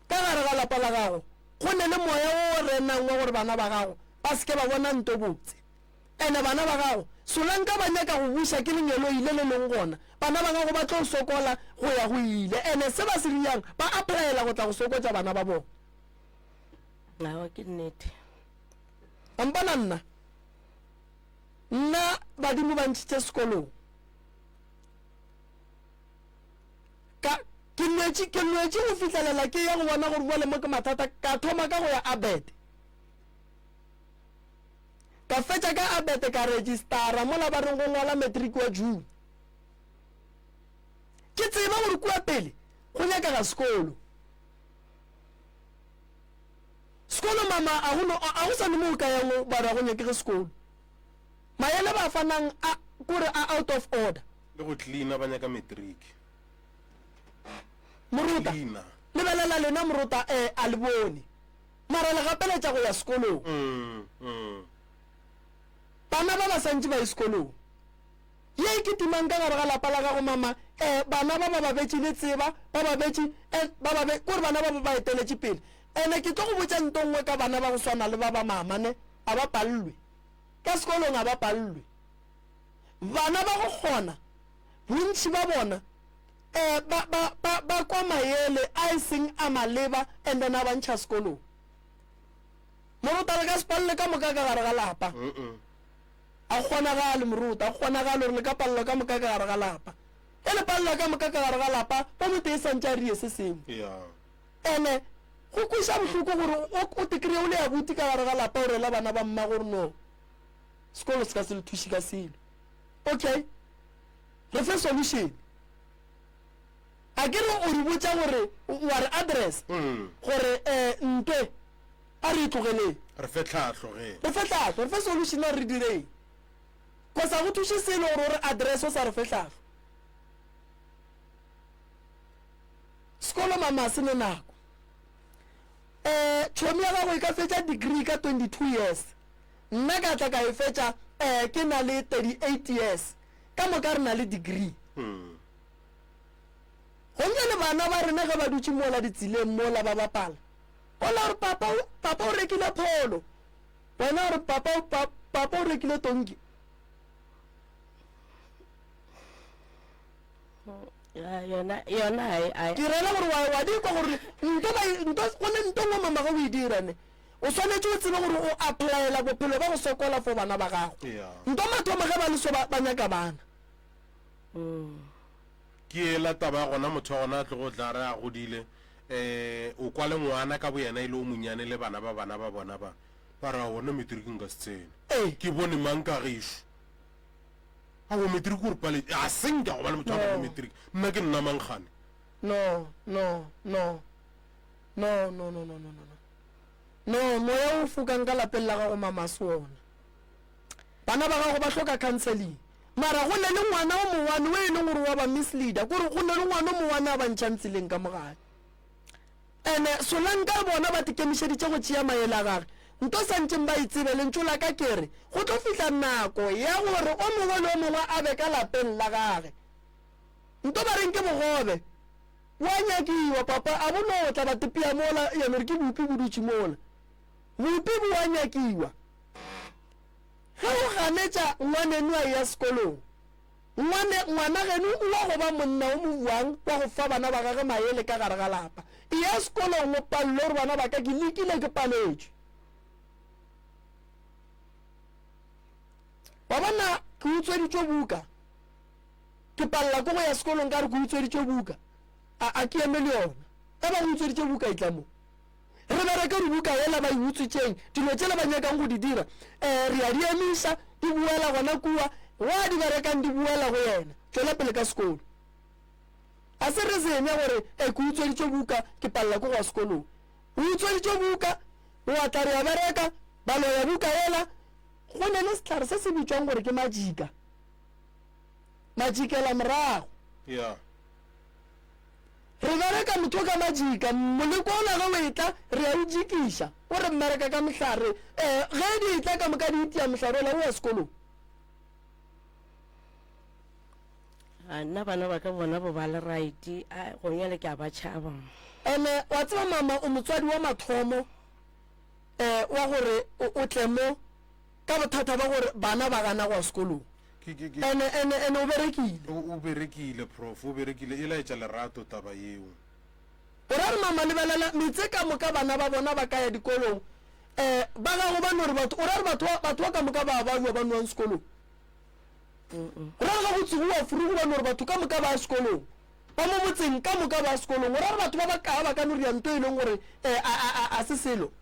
ka gare ga lapa la gago go ne le moya o renang wa gore bana ba gago ba seke ba bona nto botse ene bana ba gago solanka ba nyaka go buša ke lenyelo ile le leng gona bana ba gago ba tlo sokola go ya go ile ene se ba se riang ba applyela go tla go sokotsa bana ba bona awa ke nnete ampana nna badimo ba ntšhitše sekolong ke nwetše go fitlhelela ke ya go bona gore bua le mo ke mathata ka thoma ka go ya abete ka fetša ka abete ka registera mola ba reng go ngwala matric wa june ke tseba gore kua pele go nyakega sekolo mama a go sa le mo o ka yang ba ra go nyakege sekolo maele ba fanang kore a out of order le go cleana ba nyaka matric moruta lebelela lena moruta a le bone mara le gapeletša go ya sekolong bana ba ba santse ba ye sekolong ye ke timang ka gare ga lapa la gago mama bana ba ba betše le tseba kore bana ba ba eteletše pele ene ke tlo go botša nto nngwe ka bana ba go swana le ba ba mamane a ba pallwe ka sekolong a ba pallwe bana ba go kgona bontši ba bona ba kwa maele a e seng a maleba and then a bantšha sekolong moruta le ka sepalele ka moka ka gare ga lapa a kgonagale moruta a kgonagale gore le ka palelwa ka moka ka gare ga lapa e le palelwa ka moka ka gare ga lapa ba mote e santša rie se sengwe ene go kweša bohloko gore o tekry-e o le ya buti ka gare ga lapa o rela bana ba mma gore no sekolo se ka se le thuši ka selo okay re fe solution a ke re o re botša gore wa re address gore ntwe a re itlogeleng re fe tlhatlho re fe solution a re direng ko sa go thuše selo gore o re address o sa re fe tlhatlho sekolo mama se ne nako tšhomi ya gago e ka fetša degree ka 22 years nna ka tla ka e fetša ke na le 38 years ka moka re na le degree gonne le bana ba rena ge ba dutše mola ditseleng mola ba bapala ola gore papa o rekile pholo wena gore papa o rekile tonki yona ke rela gore wa di kwa gore gone nto ngwe mama ga o e dirane o swanetse o tsebe gore o applyela bophelo ba go sokola for bana ba gago nto mathoma ge ba leso ba nyaka bana ke ela taba gona motho wa gona a tlo go tla re a godile o kwa le ngwana ka bo yena ile o monyane le bana ba bona ba ra bona matric nka se tsene ke bone mang ka gešo a go matric gore pale a senka go ba le motho wa matric nna ke nna mangane no moya o fukang ka lapeng la gago mama se ona bana ba gago ba hloka counseling mara go ne le ngwana o mowane o e leng gore wa ba misleader kore go ne le ngwana o mowane a ba ntšhang tseleng ka mogale ene solanka bona ba tekemišeditše go tšea maele a gage nto santseng ba itsebe lentsola ka kere go tlo fihla nako ya gore o mongwe le o mongwe a be ka lapeng la gage nto ba reng ke bogobe wa nyakiwa papa a bona o tla ba tepia mola yane re ke bopi bo dutše mola bopi bo wa nyakiwa ge o ganetša ngwanenu a ya sekolong ngwana genu o wa go ba monna o mo buang wa go fa bana ba gage maele ka gare ga lapa e ya sekolong o pallo gore bana ba ka ke lekile ke paletše ba bona ke utsweditšwe buka ke palla ko go ya sekolong ka re ke utsweditšwe buka a ke eme le yona e ba go utsweditše buka e tla mo re bereka dibuka ela ba e utswitšeng dilo tšela ba nyakang go di dira re a di emiša di buela gona kua wa di berekang di buela go yena tšwela pele ka sekolo a se re senya gore ke utsweditšwe buka ke palla ko go sekolong o utsweditšwe buka o atla re a bereka ba loya buka ela go ne le setlhare se se bitswang gore ke majikela morago ya re bereka motho ka majika moleko ola ga o etla re a o jikiša o re mmereka ka mehlare ge di etla ka moka di itia mehlare ola o ya sekolong nna bana ba ka bona bo ba le right go nyale ke a ba tšhaba ene wa tseba mama o motswadi wa mathomo wa gore o tle mo ka bothata ba gore bana ba gana go sekolong ene o berekile prof o berekile e laetša lerato taba yeo o ra re mama lebelela metse ka moka bana ba bona ba ka ya dikolong ba gago ba nore batho o ra re batho ba ka moka ba bua ba nwang sekolong o ra re ga botse go furugo ba nore batho ka moka ba sekolong ba mo botseng ka moka ba sekolong o ra re batho ba ba ka ba ka nore ya nto e leng gore a se selo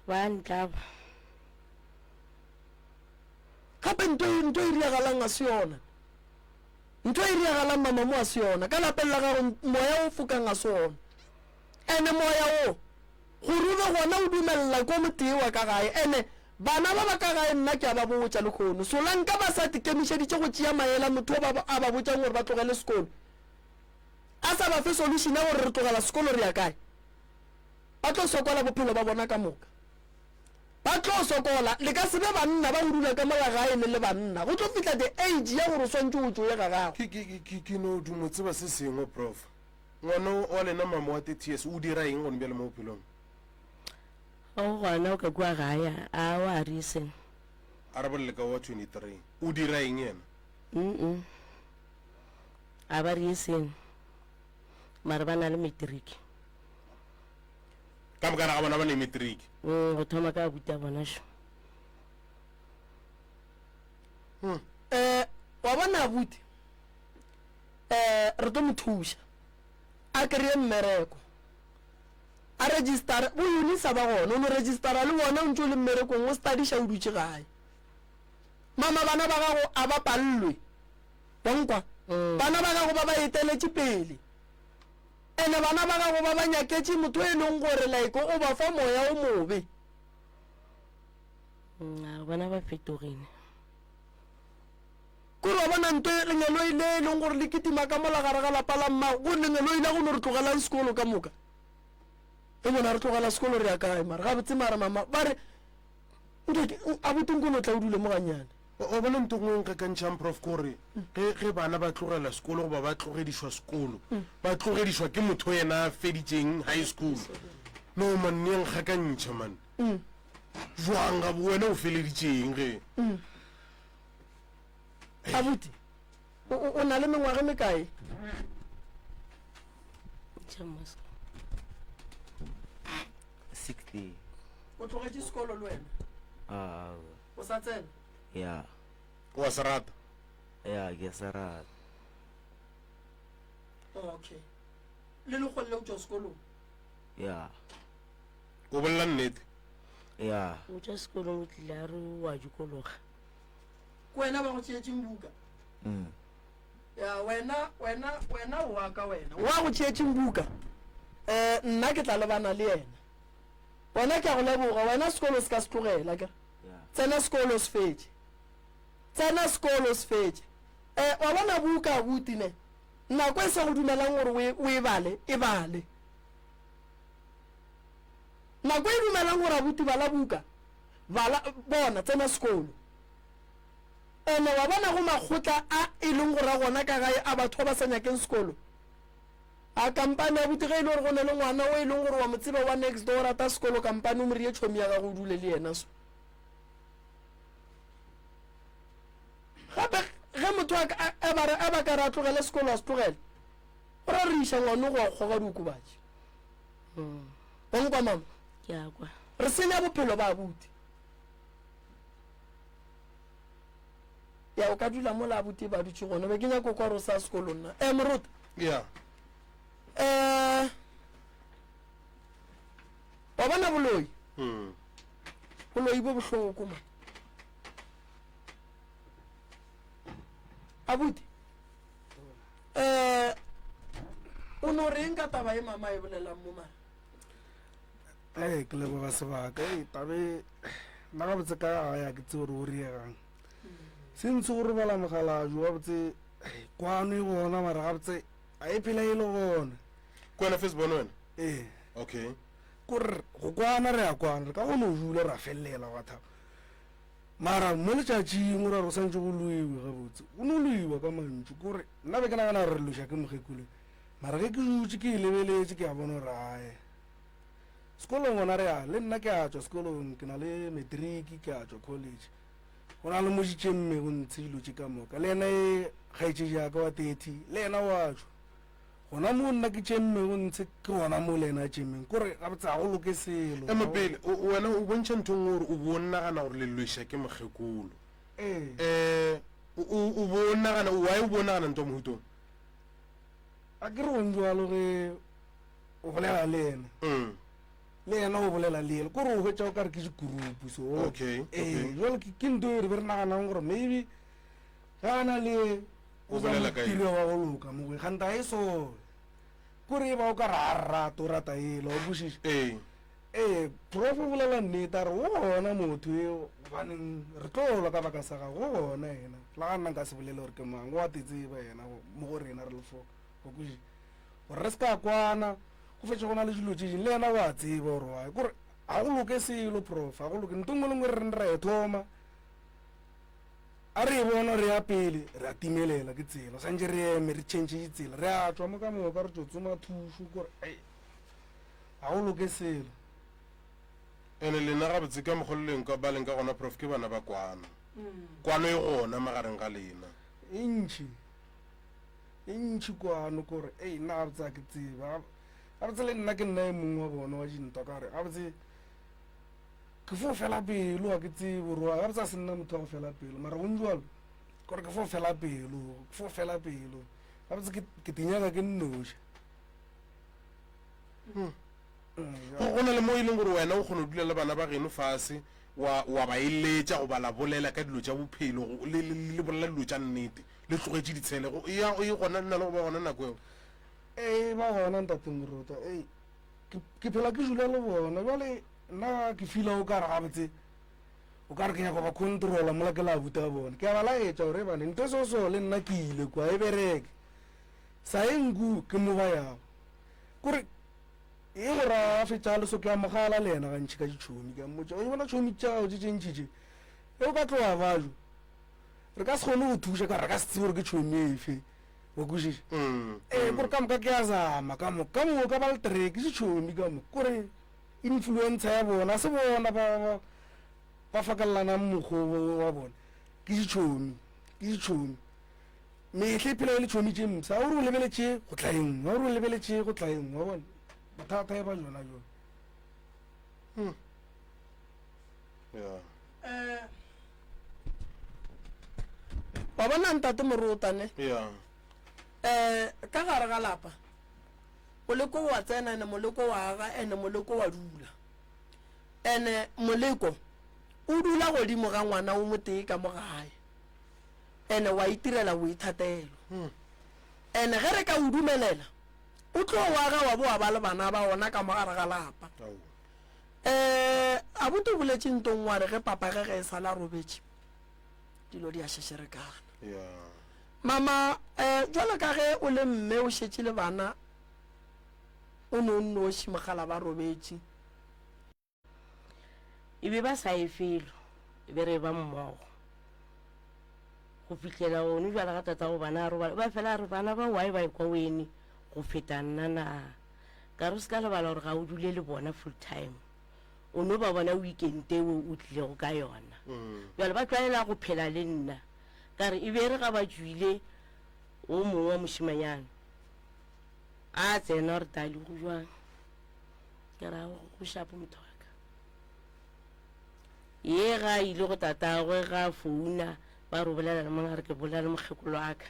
ba ntlaba gape nto e riagalang a se yona nto e riagalang mama mo a se yona ka lapeng la gago moya o fokang a sona ene moya o gore o be gona o dumelela ko motee wa ka gae ene bana ba ba ka gae nna ke a ba botsa le kgono solanka ba sa tikemišeditše go tšea maela motho a ba botsang gore ba tlogele sekolo a sa ba fe solution ya gore re tlogela sekolo re ya kae ba tlo sokola bophelo ba bona ka moka ba tlo sokola le ka sebe banna ba go dula ka mola gae le banna go tlo fitla the age ya gore o swantse o tsoe ga gago ke no dumo tseba se sengwe prof ngwana wa lena mama wa 30 years o dira eng gone bjale mo bophelong o gona o ka kua gae a wa reason a re bolele ka wa 23 o dira eng yena a ba reason mare ba na le matric ka moka ga bona ba le matric go thoma ka buta bona sho wa bona abuti re tlo mo thuša a kry-e mmereko a registera bo unisa ba gona o no registera le bona o ntse o le mmerekong o stadiša o dutše gae mama bana ba gago a ba pallwe bonkwa bana ba gago ba ba eteletše pele ene bana ba gago ba ba nyaketše motho e leng gore like o ba fa moya o mobe bana ba fetogile kore wa bona nto lenyelo ile e leng gore le ketima ka mola gare ga lapa la mmago go lenyelo ile go no re tlogelang sekolo ka moka e bona re tlogela sekolo re ya kae mare ga botse mare mama ba re a botenkono tla o dule mo ganyane o bona nto ngwe nka kantšhang prof kore ge bana ba tlogela sekolo goba ba tlogedišwa sekolo ba tlogedišwa ke motho yena a feditšeng high school no man ne nkga ka ntšha man jwang ga wena o feleditšeng ge abuti o na le mengwaga mekae 60 o tlogetše sekolo le wena o sa tsena ya wa se rata ya ke se rata okay le legole le o tšwa sekolong ya o bolela nnete ya o tšwa sekolong o tlile a re wa dikologa ko wena ba go tšeetšeng buka ya wena o wa ka wena wa go tšeetšeng buka nna ke tla lebana le yena wena ke a go leboga wena sekolo se ka se tlogela ka tsena sekolo se fetše tsena sekolo se fetše wa bona buka butine nako e sa go dumelang gore o e bale e bale nako e dumelang gore abuti bala buka bona tsena sekolo ene wa bona go makgotla a e leng gore a gona ka gae a batho ba sa nyakeng sekolo a kampane ya buti ge e le gore go ne le ngwana o e leng gore wa motsebe wa next door rata sekolo kampane o morie tšhomi ya ga go dule le yena so gape ge motho a ba ka re a tlogele sekolo a se tlogele o ra re iša ngwane go a kgoga diokobatši bonkwa mama ke a kwa re senya bophelo ba abuti ya o ka dula mo la abuti ba dutse gona be ke nyako kwa re o sa sekolong nna morota ya wa bona boloi boloi bo bohloko ma abuti o no reng ka taba e mama e bolelang mo mara ke leboga sebaka tabe nna ga botse ka ya ke tse gore o riegang se ntse gore bala mogalajo wa botse kwano e gona mara ga botse a e phela e le gona kwana Facebook wena okay kore go kwana re ya kwana re ka go no jula ra fellela wa tha mara mo letšatšing o ra go santse go loiwe ga botse o no loiwa ka mantšu kore nna be ke nagana re loša ke mogekule mara ge ke dutse ke lebeletse ke a bona gore ae sekolong gona re ya le nna ke a tswa sekolong ke na le matric ke a tswa college go na le mošitše mme go ntshe dilo tše ka moka le ena e kgaetše jaaka wa 30 le ena wa tswa gona mo nna ke tše mme go ntshe ke gona mo le ena a tšemeng kore ga botse ga go loke selo emapele wena o bontšha ntho ngwe gore o bo nnagana gore le loša ke mogekolo o bo nnagana wae o bo nnagana ntho mohutong a ke re gonjalo ge o bolela le ena le ena o bolela le ele kore o hwetša o kare ke dikurupu so jalo ke nto e re be re naganang gore maybe ga ana le o zamotiro wa go loka mogoe ganta e so kore e ba o ka re a rata o rata ele o bošiše prof o bolela nnete a re o gona motho e gobaneng re tlola ka baka sa gago o gona ena la ga nna nka se bolele gore ke mang o a tetseba ena mo go rena re lefoka go kuši gore re se ka kwana go fetša go na le dilo tše ding le ena o a tseba gore wae kore ga go loke selo prof ga go loke nto ngwe le ngwe re reng ra e thoma a re e bona re ya pele re a timelela ke tsela santse re eme re change ditsela re a tswa mo ka moka re tso tsoma thuso kore ga go loke selo ene lena gabotse ka mogololeng ka baleng ka gona prof ke bana ba kwano kwano e gona magareng ga lena e ntšhi kwano kore nna gabotse a ke tseba gabotse le nna ke nna e mongwe wa bona wa dintwa ka gore gabotse ke fo fela pelo a ke tsebe gore gabotse a se nna motho wa go fela pelo mara gonjalo kore ke fo fela pelo gabotse ke tinyaka ke nnoša go na le mo e leng gore wena o kgone o dula le bana ba geno fase wa ba eletša go bala bolela ka dilo tša bophelo le bolela dilo tša nnete le tlogetše ditshele e gona nna le go ba gona nako eo ba gona ntate morota ke phela ke dula le bona jale nna ke fila o kare gabotse o kare ke nyaka ba controla mola ke la buta bona ke a ba laetša gore bane nto so le nna ke ile kwa e bereke sa e nku ke mo ba yago kore e gore a fetša leso ke a mogala le ena gantšhi ka ditšhomi ke a mmotša o bona tšhomi tšao tše tšentšitše e o ka tloa bajo re ka se kgone go thuša ka re ka se tsebe gore ke tšhomi efe o kwešiše kore ka moka ke a zama ka moka ka ba letere ke ditšhomi ka moka kore influencer ya bona se bona ba fakalelana mokgo wa bona ke ditšhomi metlha e phela e le tšhomi tše msa a gore o lebeletše go tla engwe a gore o lebeletše go tla engwe wa bona mathata e ba jona wa bona ntate morotane ka gare ga lapa moleko wa tsena ene moleko wa aga ene moleko wa dula ene moleko o dula godimo ga ngwana o motee ka mo gae ene wa itirela o ithatelo ene ge re ka o dumelela o tlo wa ga wa bo wa ba le bana ba ona ka mo gare ga lapa a bote boletše ntong wa re ge papa ge ge e sala robetše dilo di a šešerekana mama jwale ka ge o le mme o šetše le bana o no nnoši mogala ba robetše e be ba sa e felo e be re ba mmogo go fitlhela one jwale ga tata go bana ba fela re bana ba wae ba ekwa wene go feta nna na ka re se ka lebala gore ga o dule le bona full time o no ba bona weekend eo o tlilego ka yona jwale ba tlwaela go phela le nna ka re e be re ga ba tswile o mongwe wa mošimanyana a tsena re tali go jwang ke ra go shapo motho wa ka ye ga ile go tatagwe ga founa ba re bolela le mongare ke bolela le mokgekolo wa ka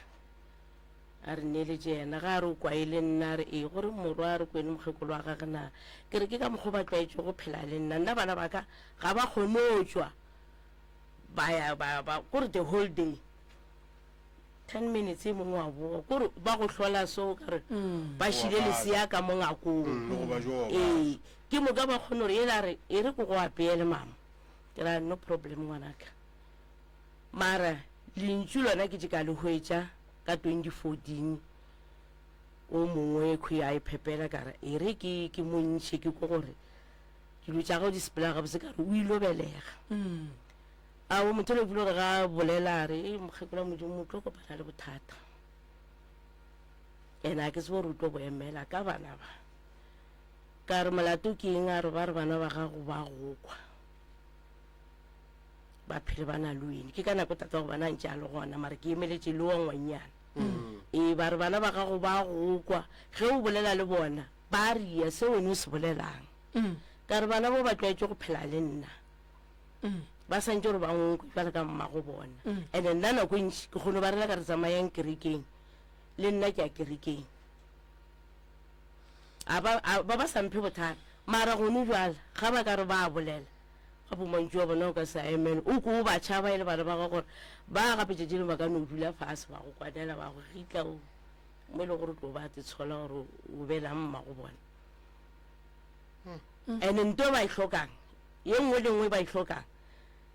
a re neeletše yena ga re o kwaile nna re e gore morwa a re kwene mokgekolo wa gage na ke re ke ka mokgwa ba tlwaetše go phela le nna bana ba ka ga ba kgone o tšwa kore the whole day 10 minutes e mongwe wa boa kore ba go hlola so kare ba šile lesea ka mo ngakong ee ke moka ba kgone gore ela re e re ko go apeele mama ke ra no problem ngwanaka mara lentšu lona ke ka le hwetša ka 2014 o mongwe khwi a iphepela kare e re ke montšhe ke ko gore ke lutša go display ga bose kare o ile belega a o motho le bulo re ga bolela re e mokgekolo modimo tlo kopana le bothata ena ke se bo rutlo bo emela ka bana ba ka re molato ke eng a re ba re bana ba gago ba go kwa ba phele bana lwene ke ka nako tata go bana ntša le gona mare ke emeletše le wa ngwanyana e ba re bana ba gago ba go kwa ge o bolela le bona ba ria se wene o se bolelang ka re bana bo ba tlwaetše go phela le nna ba santse gore ba nkwe jale ka mmago bona and nna nako ntši ke kgone ba rela ka re tsamayang kerekeng le nna ke a kerekeng ba samphe bothata mara gone jala ga ba ka re ba bolela ga bomantši wa bona o ka sa emele o ko o ba tšhaba e le bana ba ga gore ba gapetšetše le ba ka no dula fase ba go kwanela ba go gitla mo e le gore tlo ba te tshola gore o belang mmago bona and nto ba e hlokang ye nngwe le nngwe ba e hlokang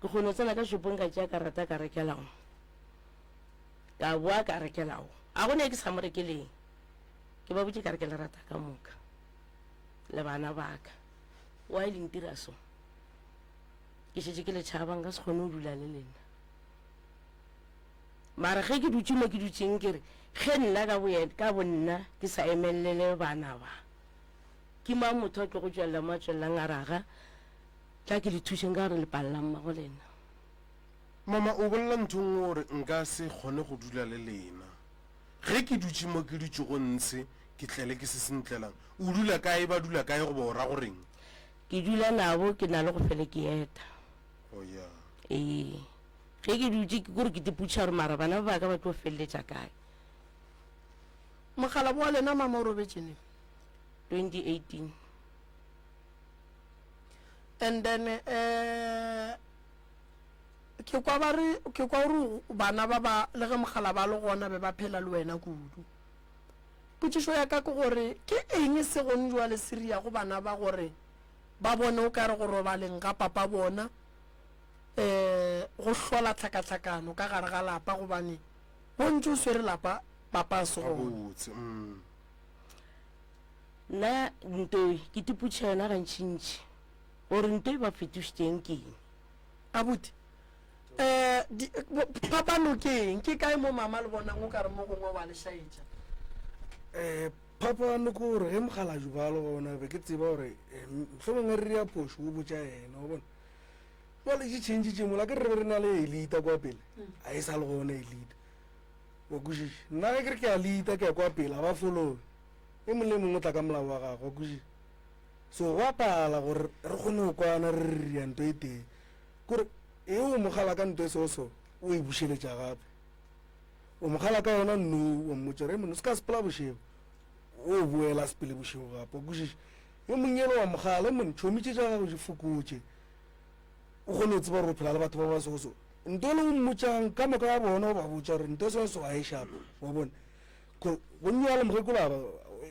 ke kgone o tsena ka shopong ka tšea karata ka rekelago ka boa ka rekelago a gone ke sa mo rekeleng ke ba botse ka rekela rata ka moka le bana baka wa e leng tira so ke šetše ke le tšhabang ka se kgone o dula le lena mara ge ke dutše mo ke dutšeng kere ge nna ka bonna ke sa emelele bana ba ke mang motho a tlo go tšwelela mo a tšwelelang a raga tla ke le thušeng ka gore le palelang mmago lena mama o bolela ntho ngwe gore nka se kgone go dula le lena ge ke dutše mo ke dutše go ntse ke tlele ke se sentlelang o dula kae ba dula kae go ba o ra goreng ke dula nabo ke na le go fele ke eta oya ee ge ke dutše ke kore ke teputša gore mara bana ba ka ba tlo feleletša kae mogala boa lena mama o robetšene 2018 and then ke kwa gore bana ba ba le ge mogala ba le gona be ba phela le wena kudu potšišo ya ka ke gore ke eng se gone jwa le seria go bana ba gore ba bone o ka re go robaleng ga papa bona go hlola tlhakatlhakano ka gare ga lapa gobane bontse o swere lapa papa a se gona nna ntoi ke teputša yona gantšintši gore ntoi ba fetošiteng ke eng abuti phapano ke eng ke kae mo mama le bonang o ka re mo gongwe ba le šaetša phapano ke gore ge mogala juba le gona be ke tseba gore mohlomongwe re rea phoso o botša ena o bona jale di change mola ke re na le elita kwa pele a e sa le gona elita wa kušiši nna ge ke re ke a lita ke ya kwa pele a ba followe e mole mongwe tla ka molao wa gago wa kušiši so wa pala gore re kgone go kwana re re ria nto e teng kore e o mogala ka nto e seoso o e bušeletša gape o mogala ka yona no wa mmotša re mone se ka sepela bošego o boela sepele bošego gape wa kušiši yo monyelo wa mogala e mone tšhomitše tša gago di fokotše o kgone o tseba gore o phela le batho ba ba seoso nto le o mmotšang ka moka ya bona o ba botša gore nto seoso ga e šapa wa bone gonne ya le mogekolo aba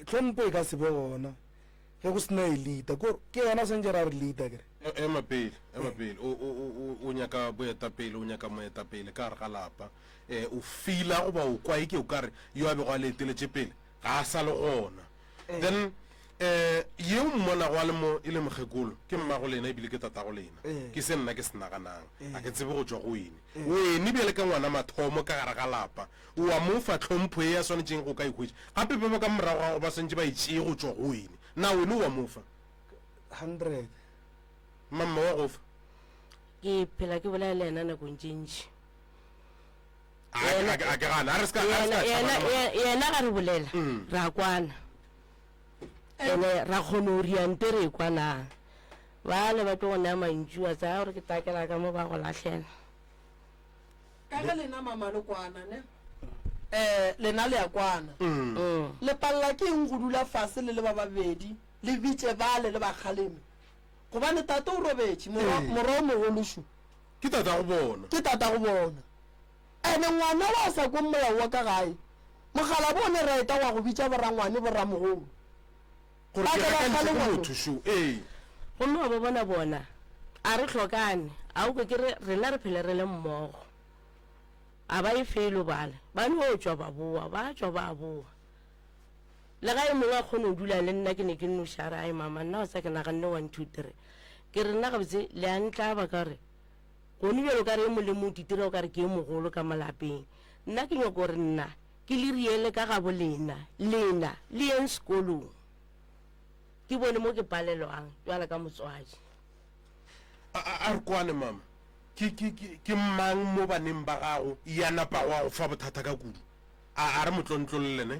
tlhompo e ka sebe gona ge go sena elita ke yona sentse ra re lita kere ema pele o nyaka boetapele o nyaka moetapele ka gare ga lapa o fila goba o kwae ke o kare yo a bego a leeteletše pele ga a sa le gona then yeo mmona go a le mo e le mogekolo ke mmago lena ebile ke tatago lena ke se nna ke se naganang a ke tsebe go tšwa go wene bjale ka ngwana mathomo ka gare ga lapa o a mo fa tlhompho e ya swanetšeng go ka ikhwetša gape ba ba ka morago gago ba sentse ba itšee go tšwa go wene na wene o wa mofa 100 mamma wa gofa ke phela ke bolela le ena nakong tše ntši a ke gana a re ska yena ga re bolela ra kwana ene ra kgone o riante re kwana ba le ba tlo go naya mantšua tsa gore ke takela ka mo ba go latlhela ka ga lena mamalokwana ne lena le ya kwana le palla ke eng go dula fase le ba babedi le bitse bale le bakgaleme gobane tata o robetse moro o mogoloshu ke tata go bona ene ngwana wa sa ko molao wa ka gae mogala bone reta wa go bitsa borangwane boramogolo gomme wa ba bona a re tlhokane a o ke re rena re phele re le mmogo a ba e felo bale ba no tswa ba boa ba tswa ba boa le ga e mongwe a kgone o dula le nna ke ne ke nošara ai mama nna o sa ke naganne 1 2 3 ke re nna gabotse le a ntla ba ka re gone bjalo ka re e mo le mo ditira o ka re ke e mogolo ka malapeng nna ke nyako gore nna ke le riele ka gabo lena le yeng sekolong ke bone mo ke palelwang jwala ka motswadi a re kwane mama ke mang mo baneng ba gago ya napa wa go fa bothata ka kudu a re motlontlolole ne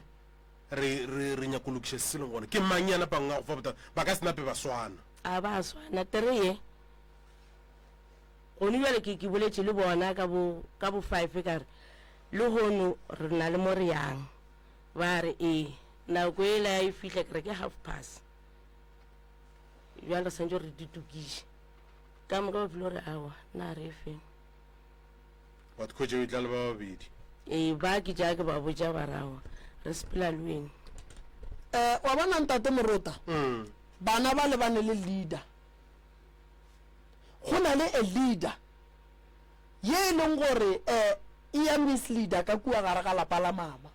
re nyakolokise se leng gone ke mang ya napa nga go fa bothata ba ka senape ba swana a ba swana tereye gone bjale ke boletše le bona ka bo 5 ka re le gono re na le mo re yang ba re nako e la e fitlha ke re ke 1:30 jwale santse re ditukiše ka moka ba phelo re awa na re fe wat khotse o itla le ba babedi ba ke ja ke ba botša barawa re sepela lweng wa bona ntate morota bana ba le bane le leader go na le a leader ye e leng gore ya misleader ka kua gare ga lapa la mama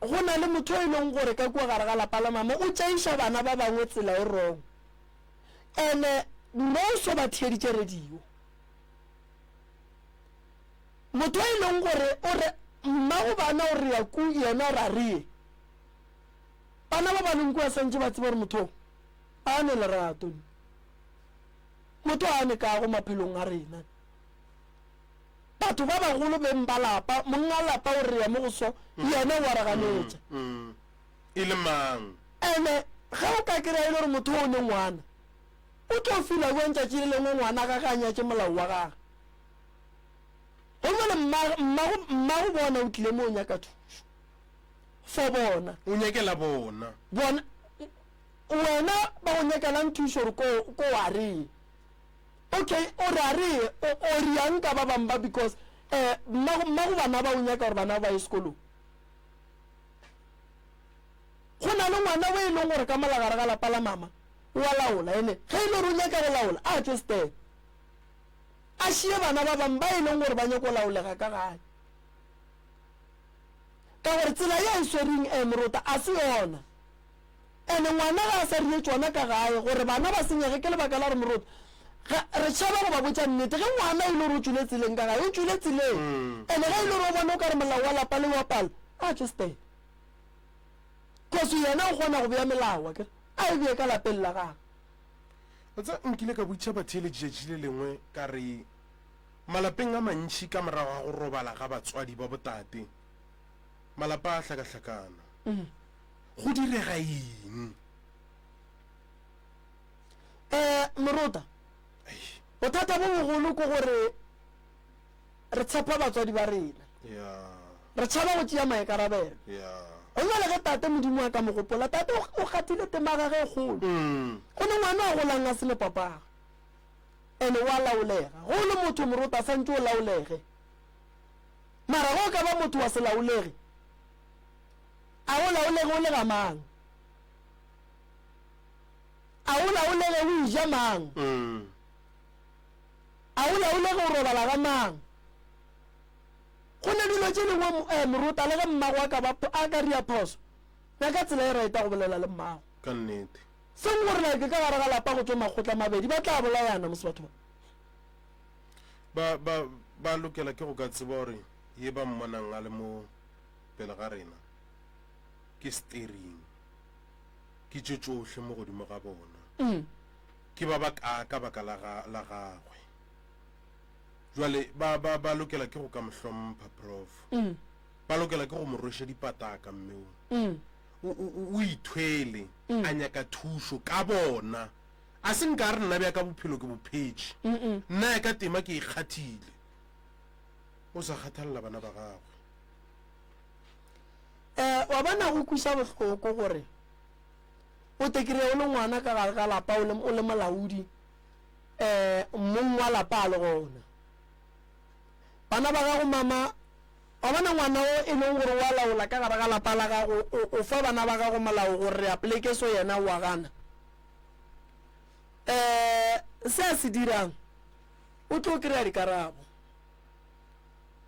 go na le motho e leng gore ka kua gare ga lapa la mama o tšaiša bana ba bangwe tsela e wrong ene no so ba theeditše radio motho e leng gore o re mmago bana o re ya ku yena o ra rie bana ba ba leng kua santse ba tseba gore motho a ne lerato motho a ne ka go maphelong a rena batho ba bagolo beng ba lapa monga lapa o re ya mo go so yena wa raganetša e le mang ene ga o ka kry-a e le gore motho o ne ngwana o tlo fila bontšatši le lengwe ngwana ka ganyatše molao wa gage go bole mmago bona o tlile mo o nyaka thuso for bona o nyakela bona wena ba go nyakelang thuso gore ko wa reye okay o ra reye o riang ka ba bang ba because mmago bana ba o nyaka gore bana ba ye sekolong go na le ngwana o e leng gore ka malagare ga lapa la mama wa laola ene ge e le gore o nyaka go laola a tse step a šie bana ba bang ba e leng gore ba nyako laolega ka gae ka gore tsela ya e swereng morota a se yona ene ngwana ga a sa rile tsona ka gae gore bana ba senyege ke lebaka la gore morota re tšhaba go ba botša nnete ge ngwana e le gore o tswile tseleng ka gae o tswile tseleng ene ge e le gore o bona o ka re molao wa lapa le wa pala a tse step cause yena o kgona go beya melao ke a e bee ka lapeng la gago tsa nkile ka botša batheeletšatši le lengwe ka re malapeng a mantši ka morago ga go robala ga batswadi ba botate malapa a hlakahlakana go direga eng morota bothata bo bogolo ke gore re tshepa batswadi ba rena re tšhaba go tšea maekarabelo o na le ge tate modimo a ka mogopola tate o gatile temaga ge kgolo go ne ngwana a golang a se le papaga ene wa laolega go le motho morota santse o laolege mara go ka ba motho wa se laolege a o laolege o le ga mang a o laolege o ija mang a o laolege o robala ga mang go ne dilo tše dingwe morota le ge mmago a ka ria phoso ya ka tsela e raeta go bolela le mmago ka nnete seng gore like ka gare ga lapa go tswa makgotla mabedi ba tla bolayana mo se batho ba lokela ke go ka tseba gore ye ba mmonang a le mo pele ga rena ke steering ke tše tšohle mo godimo ga bona ke ba ka baka la gagwe jwale ba lokela ke go ka mohlompha prof ba lokela ke go mo rwesha dipataka mmeo o ithwele a nyaka thuso ka bona a se nka re nna bja ka bophelo ke bophetši nna ya ka tema ke ikgathile o sa kgathalela bana ba gagwe wa bana go kuša bohloko gore o tekire o le ngwana ka gare ga lapa o le molaodi mmong wa lapa a le gona bana ba gago mama wa bona ngwana o e leng gore wa laola ka gare ga lapa la gago o fa bana ba gago molao gore apleke so yena wa gana se a se dirang o tlo kry-a dikarabo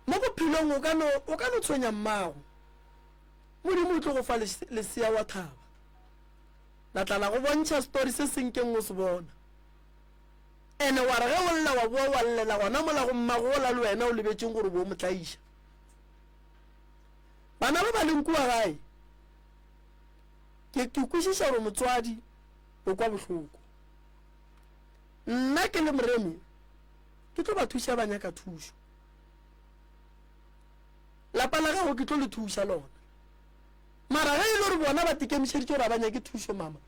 mo bophelong o ka no tshwenya mmago modimo o tlo go fa lesea wa thaba la tla la go bontšha story se senkeng o se bona ene wa re ge o lla wa boa wa llela gona mola go mmago o la le wena o lebetseng gore bo mo tlaiša bana ba ba leng kua gae ke kwešiša gore motswadi o kwa bohloko nna ke le moremi ke tlo ba thuša ba nyaka thušo lapa la gago ke tlo le thuša lona mara ge e le gore bona ba tikemišeditše gore ba nyake thušo mama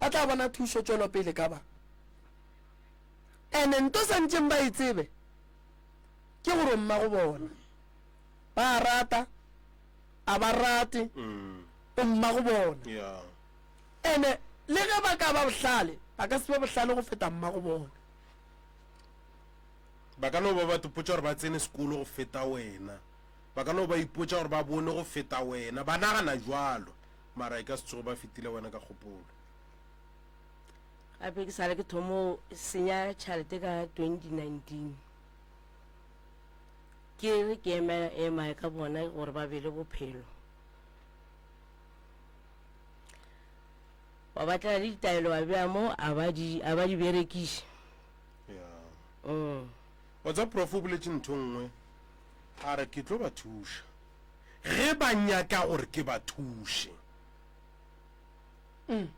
ba tla bona thušo tšwelo pele ka ba ene nto santšeng ba itsebe ke gore mma go bona ba rata a ba rate o mma go bona ene le ge ba ka ba bohlale ba ka se be bohlale go feta mma go bona ba ka no ba ba topotša gore ba tsene sekolo go feta wena ba ka no ba ipotša gore ba bone go feta wena ba nagana jwalo mara e ka se tsogo ba fetile wena ka kgopolo gape ke sale ke thomo senya tšhalete ka 2019 ke re ke ema ka bona gore ba be le bophelo wa batla le ditaelo wa bja mo a ba di berekiše wa tsa prof o boletše ntho nngwe a re ke tlo ba thuša ge ba nyaka gore ke ba thuše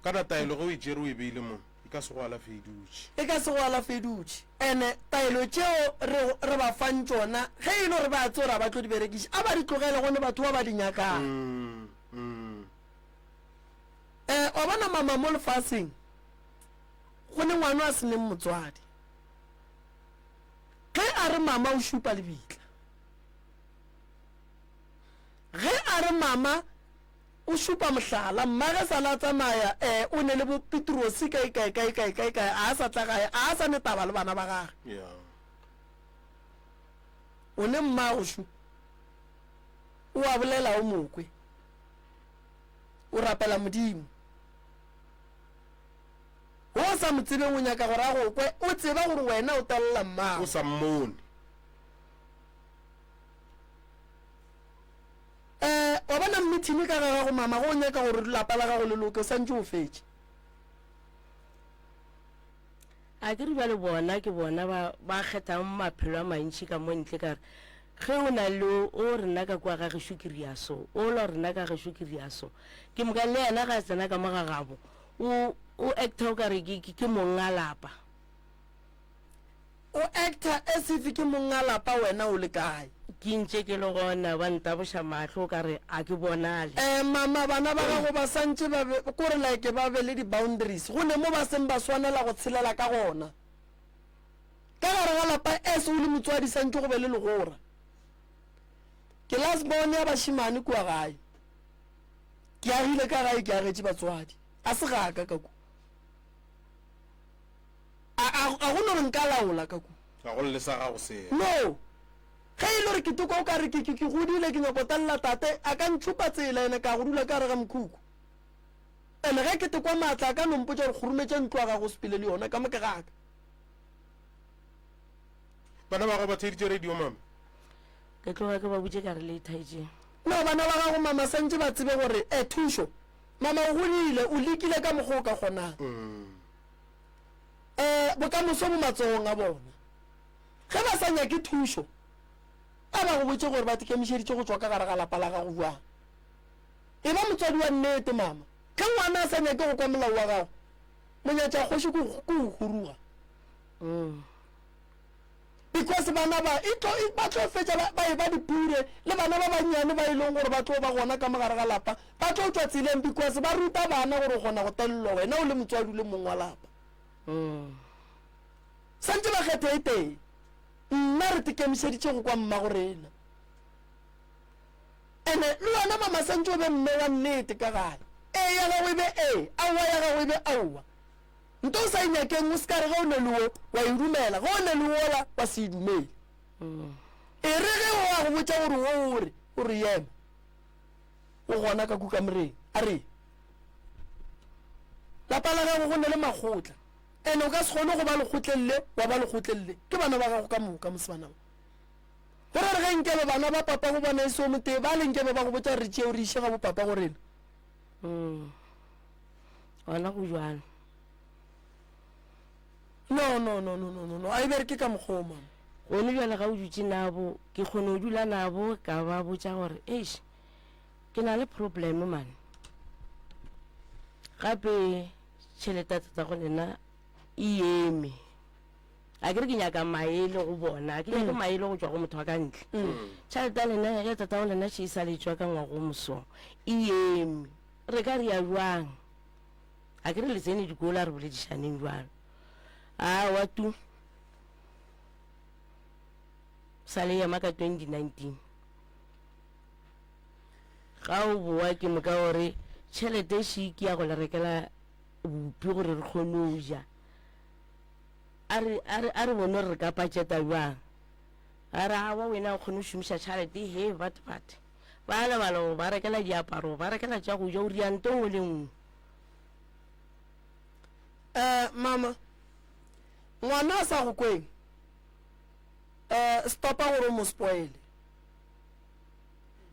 ka na taelo ge o e tšere o e beile mo e ka se go alafedutše ene taelo tšeo re ba fang tšona ge e le gore ba tse gore a ba tlo di berekiše a ba di tlogele gone batho ba ba di nyakang wa bona mama mo lefaseng go ne ngwana a se neng motswadi ge a re mama o šupa lebitla ge a re mama o šupa mohlala mmage sa la tsamaya o ne le bo petrosi kae a sa tla gae a sa netaba le bana ba gage o ne mma go šu o a bolela o mokwe o rapela modimo o sa mo tsebeng o nyaka gore a go kwe o tseba gore wena o talela mmago o sa mmone wa bona mmithini ka gago mama go nyaka gore lapa la gago le loke o santse o fetse a ke re bjale bona ke bona ba kgethang maphelo a mantšhi ka mo ntle kare ge o na le o rena ka kwa ga gešo ke riaso o la rena ka gešo ke riaso ke moka le yena ga tsena ka mogagabo o acta o kare ke monga lapa o acta esifi ke monga lapa wena o le kae ke ntše ke le gona ba ntaboša matlho o kare a ke bonale mama bana ba gago ba santše kore like ba be le di-boundaries go ne mo ba seng ba swanela go tshelela ka gona ka gare ga lapa ese o le motswadi santše go be le legora ke las bone ya bašimane kua gae ke agile ka gae ke agetše batswadi a se gaka ka ku a go no re nka laola ka ku ga go le sa gago se no ge e le gore ke toko o ka re ke godile ke nyako talela tate a ka ntšhupa tsela ene ka go dula ka re ga mokhuku ene ge ke tekwa maatla a ka nompotsa gore gorumetša ntlo a gago sepele le yona ka mo ke gaka bana ba go ba theditše radio mama ke tloga ke ba botse ka re le thaetseng no bana ba gago mama santse ba tsebe gore thušo mama o godile o lekile ka mokgwa o ka kgonang bokamoso mo matsogong a bona ge ba sa nyake thušo a ba go botse gore ba tikemišeditše go tswa ka gare ga lapa la gago jwang e ba motswadi wa nnete mama ge ngwana a sa nyake go kwa molao wa gago monyatša kgoši ko go huruga because bana ba tlo fetša ba dipure le bana ba banyane ba ileng gore ba tlo ba gona ka mogare ga lapa ba tlo tswa tseleng because ba ruta bana gore gona go telelwa wena o le motswadi le mongwe wa lapa santse ba kgethe teng nna re tekemišeditše go kwa mma gorena ene le wena mama santse o be mme wa nnete ka gae ya gago e be aowa ya gago e be aowa nto o sa inyakeng o sekare ga o ne lewo wa idumela ga o ne lewola wa se idumele e re ge o a go botsa gore o re yema o gona ka kuka moreng a re lapa la gago go ne le makgotla ene o ka se kgone go ba lekgotlelele wa ba lekgotlelele ke bana ba gago ka moka mosebanao gore re ge nkebe bana ba papa go bona e se o mote ba lenkebe ba go botsa re tšeo re iše ga bo papa gorena gona go jwana no a e bereke ka mokgwa o mama gone bjale ga o dutse nabo ke kgone o dula nabo ka ba botsa gore eish ke na le probleme mane gape tšhelete tsa go lena e eme a kere ke nyaka maele go bona ke nyaka maele go tswa go motho wa ka ntle tšhelete ya lena ya tata go lena tše e saletswa ka ngwago mosong e eme re ka re ya jwang a kere le tsene dikolo a re boledišaneng jwalo wa tu sale ya maka 2019 ga o boa ke moka gore tšhelete šiki ya go le rekela bupi gore re kgone o ja a re bone re ka patšeta jwang a re awa wena o kgone o šomiša tšhelete he batho ba lebala gore ba rekela diaparo ba rekela tša go ja o rianto ngwe le ngwe mama ngwana a sa go kweng stopa gore o mo spoile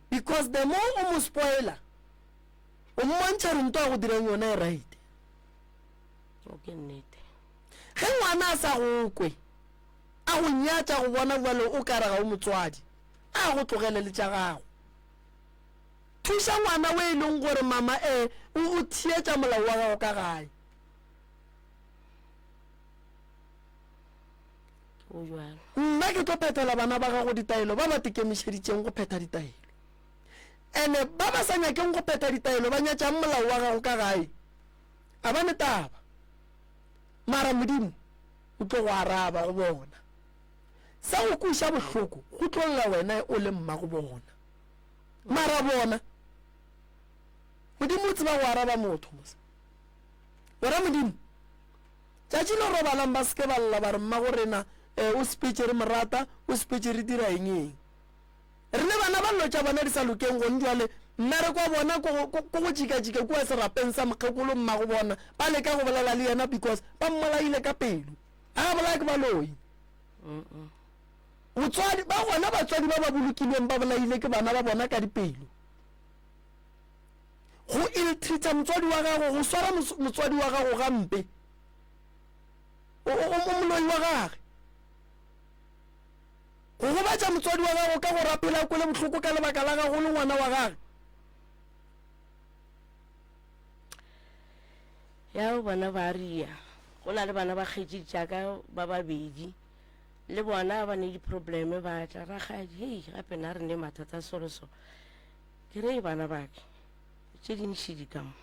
because the more o mo spoila o mmontšha rento a go dirang yona e right ke nnete ge ngwana a sa go kwe a go nyatša go bona bjale o ka rega o motswadi a go tlogele le tša gago thuša ngwana o e leng gore mama o thietša molao wa gago ka gae nna ke tlo phethela bana ba gago ditaelo ba ba tekemišeditšeng go phetha ditaelo ene ba ba sa nyakeng go phetha ditaelo ba nyatšang molao wa gago ka gae a ba netaba mara modimo o tlo go araba go bona sa go kuša bohloko go tlolola wena o le mma go bona mara bona modimo o tseba go araba motho mosa ora modimo tšatši le robalang ba seke ba lla ba re mma gorena o sepetse re morata o sepetse re dira eng re le bana ba lotša bona di sa lokeng gone jale nna re kwa bona ko go jika-jika kua serapeng sa mokgekolo mma go bona ba leka go bolela le yena because ba mmolaile ka pelo a bolaya ke baloi botswadi ba gona batswadi ba ba bolokilweng ba bolaile ke bana ba bona ka dipelo go iltreata motswadi wa gago go swara motswadi wa gago gampe o moloi wa gage go gobatša motswadi wa gago ka go rapela kole bohloko ka lebaka la gago le ngwana wa gage ya bona ba ria go na le bana ba kgetši jaaka ba babedi le bona ba ne diprobleme ba tla ragadi hei gape na re ne mathata soloso ke re bana bake tše dinšidi ka mo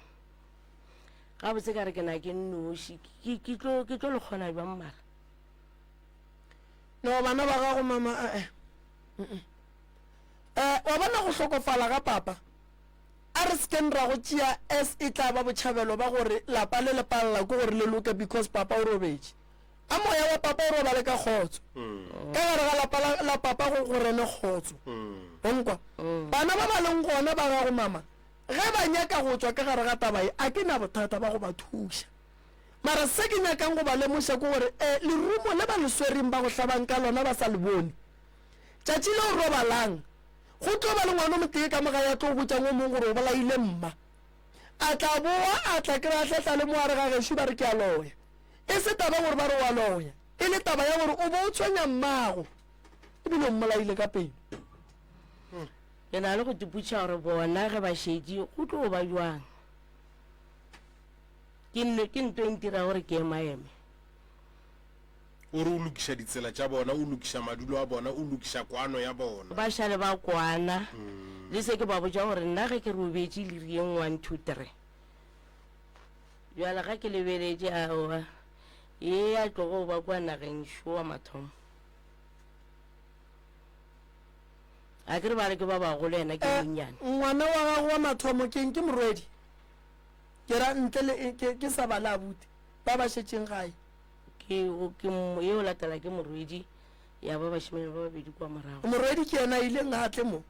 ga botse ka re ke na ke nnoši ke tlo le kgona jwang mara no bana ba gago mama wa bona go hlokofala ga papa a re seken ra go tšea as e tla ba botšhabelo ba gore lapa le lepalela ko gore le loke because papa o robetše a moya wa papa o robale ka kgotso ka gare ga lapa la papa go rene kgotso bonkwa bana ba ba leng gona ba gago mama ge ba nyaka go tswa ka gare ga tabae a ke na bothata ba go ba thuša mara se ke nyakang go ba lemoša ke gore lerumo le ba le swereng ba go hlabang ka lona ba sa le bone tšatši le o robalang go tlo ba le ngwana motee ka moga ya tlo botšang o mongwe gore o bolaile mma a tla boa a tla kry-a tletla le moare ga gešo ba re ke a loya e se taba gore ba re wa loya e le taba ya gore o bo o tshwenya mmago ebile o mmolaile ka pelo ke na le go teputša gore bona ge ba šedi go tlo ba jwang ke nto e ntira gore ke emaeme o re o lokiša ditsela tša bona, o lokiša madulo a bona, o lokiša kwano ya bona. ba šale ba kwana le se ke ba botša gore nna ge ke robetše le rieng 1 2 3 bjala ga ke lebeletše aowa ye ya tlogo ba kwa nageng šoa mathomo a ke re ba re ke ba bagolo yena ke bonnyane ngwana wa gago wa mathomo keng ke morwedi ke ra ntle le ke sa bala abuti ba ba šetšeng gae ye o latela ke morwedi ya ba bašimane ba babedi kwa morago morwedi ke yena a ileng gatle mo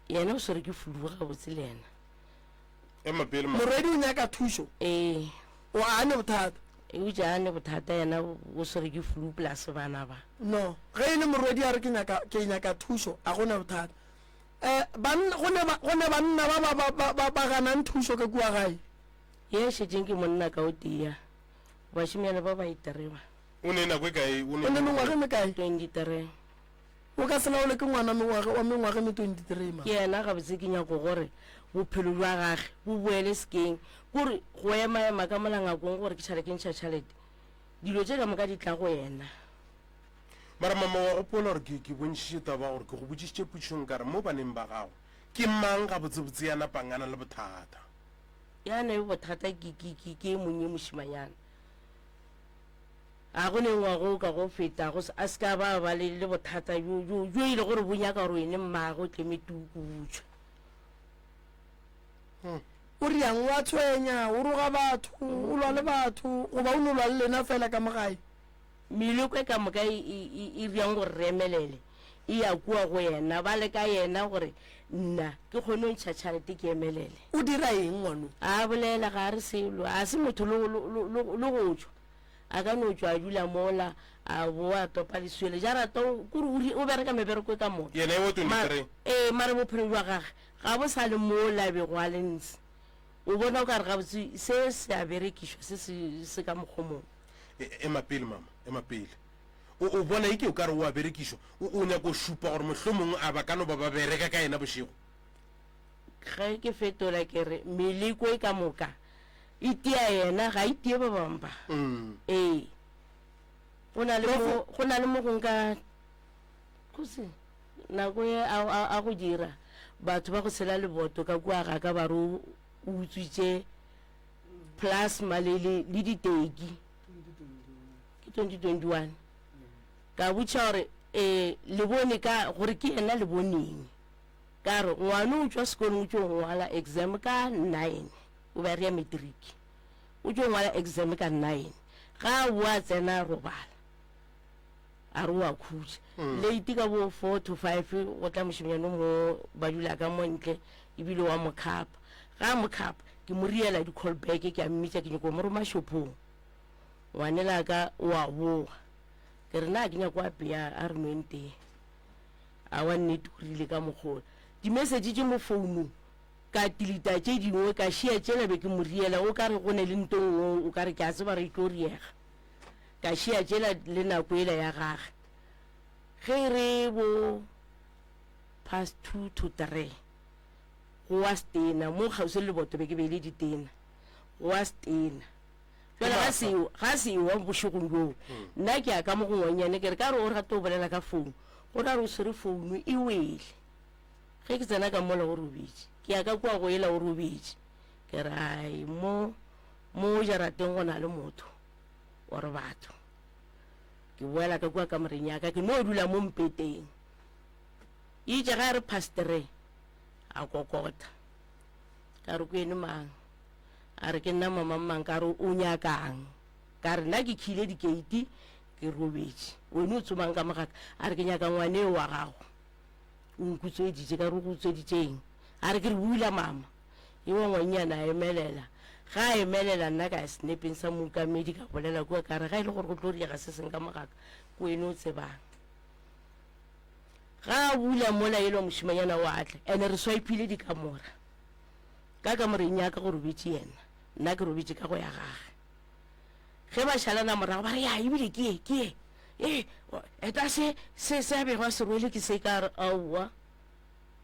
yena o swere ke fulu ga botse le yena morwedi o nyaka thušo o ane bothata o jaane bothata yena o swere ke fulu polase bana ba no ge e le morwedi a re ke nyaka thušo a gona bothata gone banna ba ganang thušo ke kua gae ye šetšeng ke monna ka o tia bašimane ba ba itereba o ne nako e kae o ne mengwage me kae 23 o ka selaole ke ngwana wa mengwage me 23 ma ke yena gabotse ke nyako gore bophelo jwa gage bo boele sekeng kore go ema ka molangakong gore ke tšhale ke ntšha tšhalete dilo tše ka moka di tla go yena mara mama wa gopola gore ke bontšhitše taba gore ke go botsišitše potšong kare mo baneng ba gago ke mang gabotsebotse ya napangana le bothata yana e bothata ke monnye mošimanyana a go nengwago ka go feta a se ka ba le bothata jo ile gore bo nyaka gore ene mmago o tleme tukutšwa o riang wa tshwenya o roga batho o lwa le batho goba o no lwa le lena fela ka mogae meloko e ka moka e riang gore remelele e ya kua go yena ba le ka yena gore nna ke kgone o ntšhatšhalete ke emelele o dira eng ngwano a bolela ga re selo a se motho le go tšwa a ka no tšwa a dula mola a bo a topa leswele ja rata kore o bereka mebereko e ka mona yena e wo 23 mare bophelo jwa gage ga bo sa le mola be go a le ntse o bona o ka re gabotse se se a berekišwa se ka mokgomong ema pele mama ema pele o bona ike o ka re o a berekišwa o nyaka o šupa gore mohlomongwe a ba ka no ba bereka ka yena bošego ge ke fetola ke re meleko e ka moka e tia yena ga e tie ba bamba ee go na le mo go nka kose nako e a go dira batho ba go sela leboto ka kua ga ka ba re o utswitše plasma le diteki ke 2021 ka botša gore le bone ka gore ke yena le boneng ka re ngwane o tšwa sekolong o tšo ngwala exam ka 9 o ba re ya matriki o tšo ngwala exam ka 9 ga boa tsena robala a re o a khutša late ka bo 4 to 5 go tla mošimanyane mo ba dula ka montle ebile wa mokhapa ga mokhapa ke mo riela di-callback ke a mmitša ke nyako mo roma shopong ngwanela ka o a boga ke re na ke nyako apeya a re nweng teng a wa nnete o rile ka mogolo dimessage tše mo founung ka tilita tše dingwe ka šia tšela be ke mo riela o ka re go ne le ntongwe o ka re ke a tseba re tlo riega ka šia tšela le nako ela ya gage ge re bo past 2 to 3 go wa stena mo kgause le boto be ke beile ditena go wa stena jale ga se wa bošegong joo nna ke ya ka mo go ngwanyane ke re ka re o rata o bolela ka founu go ra re o swere founu e wele ge ke tsena ka mola go robetše ke ya ka kua go ela o robetše ke re ai mo jarateng go na le motho ore batho ke boela ka kua kamoreng yaka ke no dula mo mpeteng itse ga re pastere a kokota ka re ko ene mang a re ke nna mamamang ka re o nyakang ka re nna ke khile dikeiti ke robetše wene o tsomang ka mogaka a re ke nyaka ngwane wa gago o nkutsweditše ka re go tsweditšeng a re ke re buila mama ewa ngwanyana a emelela ga a emelela nna ka snapeng sa mookamedi ka bolela kua ka re ga e le gore go tlo riega se seng ka mogaka ko wene o tsebang ga a bula mola elo mošimanyana wa atle ande re swipeile dikamora ka kamoreng yaka go robetše yena nna ke robetše ka go ya gage ge ba šalana morago ba re ya ebile ke eta se a bego a se rwele ke se ka re aowa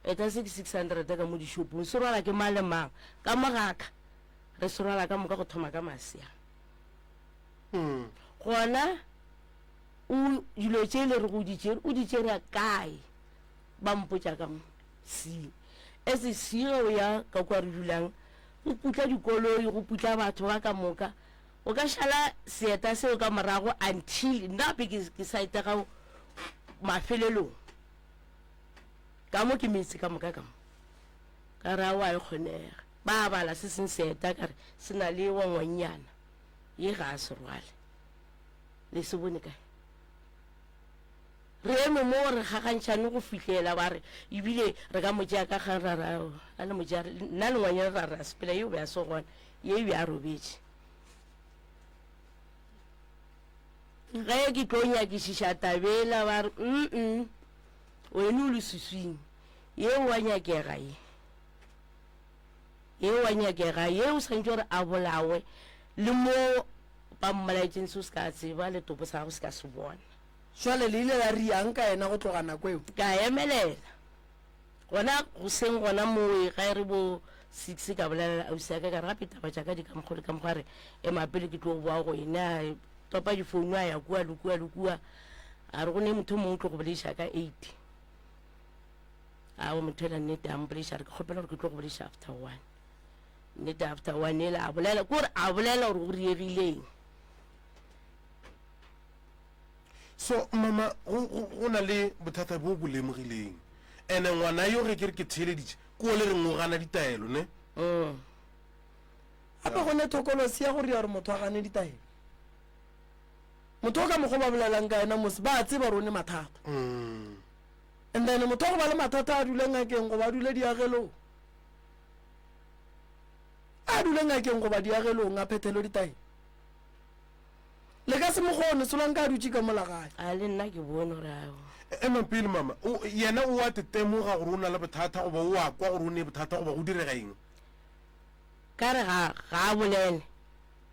eta se ke 600 ka mo dishopong se rwala ke mang le mang ka mogaka re se rwala ka moka go thoma ka masea gona o dilo tse le re go di tšere kae ba mpotša ka se ese seo ya ka kwa re dulang go putla dikoloi go putla batho ba ka moka o ka šala seeta seo ka morago until nnape ke sa etega mafelelong ka mo ke metsi ka moka ka mo ka ra wa e kgonega ba bala se seng seeta ka re se na le wangwanyana ye ga a se rwale le se bone kae re eme mo re gagantšhane go fitlhela ba re ebile re ka motšea ka kgang rarao a le motšea nna le ngwanyana ra ra sepela yeo be a se gona ye be a robetše ge ke tlo nyakišiša tabela ba re wena o le suswing yeo wa nyakega yeo santse gore a bolawe le mo ba mmolaetseng se o se ka tseba le topo sa go se ka se bona jwale le ile la riang ka ena go tloga nako eo ka emelela gona go seng gona moe ga e re bo 6 ka bolela ausi ya ka re gape taba tša ka di ka mokgole ka mokgwa re emapele ke tlo go boa go ena topa difounu a ya kua le kua a re go ne motho mongwe tlo go boleiša ka 8 a o motho ela nnete a mpoleiša re ke kgopela gore ke tlo go boleiša after 1 nnete after 1 ele a bolela kore a bolela gore go riegileng so mama go na le bothata bo bo lemogileng ene ngwana yo ge ke re ke theeleditše ko le re ngogana ditaelo ne gape go ne thokolosi ya gore ya gore motho a gane ditaelo motho o ka mokgwa ba bolelang ka ena mose ba tseba rone mathata and then motho go ba le mathata a dule ngakeng go ba dule diagelong a dule ngakeng go ba diagelong a phethelo ditaelo le ka se mogone solang ka dutse ka molagae a le nna ke bone gore ema pele mama yena o a tetemoga gore o na le bothata goba o a kwa gore o ne bothata goba go direga eng ka re ga a bolele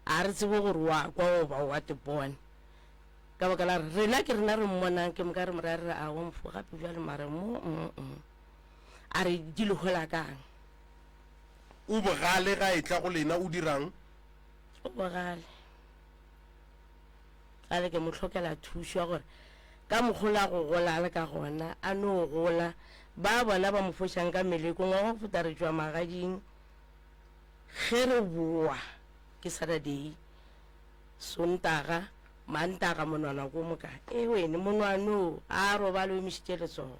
a re tsebo gore wa kwa goba o a tepone ka baka la rena ke rena re mmonang ke moka re morare a go mfo gape bjale mare mo a re di legola kang o bogale ga e tla go lena o dirang o bogale gale ke mo tlhokela thuso gore ka mogolo go gola le ka gona a no gola ba bona ba mo fošang ka meleko ngwa go feta re tšwa magading ge re boa ke Saturday Sontaga Mantaga monwana ko moka wene monwano a roba le emisitše letsogo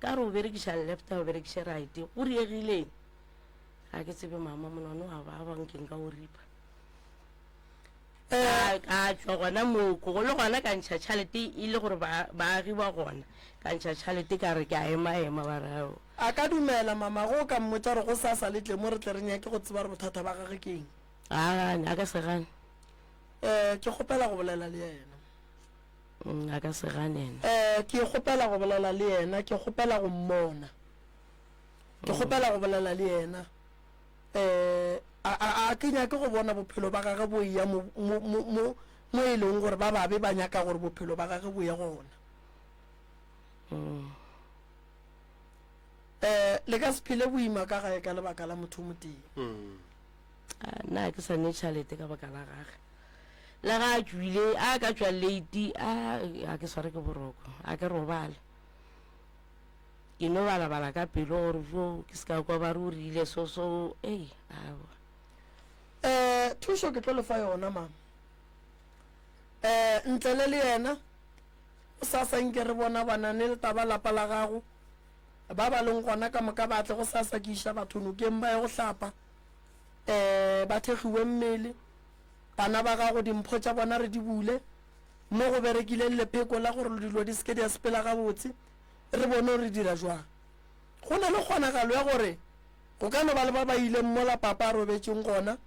ka re o berekiša left o berekiša right go riegileng ga ke tsebe mama monwano a ba bankeng ka o ripa ka tšwa gona moko go le gona ka ntšha tšhalete e le gore baagi ba gona ka ntšha tšhalete ka re ke a ema barao a ka dumela mama go ka mmotsa gore go sa sa letle mo re tle re nyake go tseba re bothata ba gage ke eng a ka se gane ke kgopela go bolela le yena a ka se gane ke kgopela go bolela le yena ke kgopela go mmona ke kgopela go bolela le yena a ke nyake go bona bophelo ba gage bo ya mo e leng gore ba babe ba nyaka gore bophelo ba gage bo ya gona le ka se phele boima ka gae ka lebaka la motho mo teng nna ke sa ne tšhalete ka baka la gage le ga a tswile a ka tswa late a ke sware ke boroko a ke robale ke no balabala ka pelo gore jo ke se ka kwa ba re o rile so thuso ke tlo lefa yona mama ntle le yena o sasa nke re bona banane le taba lapa la gago ba ba leng gona ka moka batle go sasa ke iša batho nokeng ba ye go hlapa ba thegiwe mmele bana ba gago dimpho tša bona re di bule mo go berekile lepheko la gore dilo di seke di a sepela gabotse re bone re dira jwang go na le kgonagalo ya gore go ka no ba le ba ba ileng mola papa a robetseng gona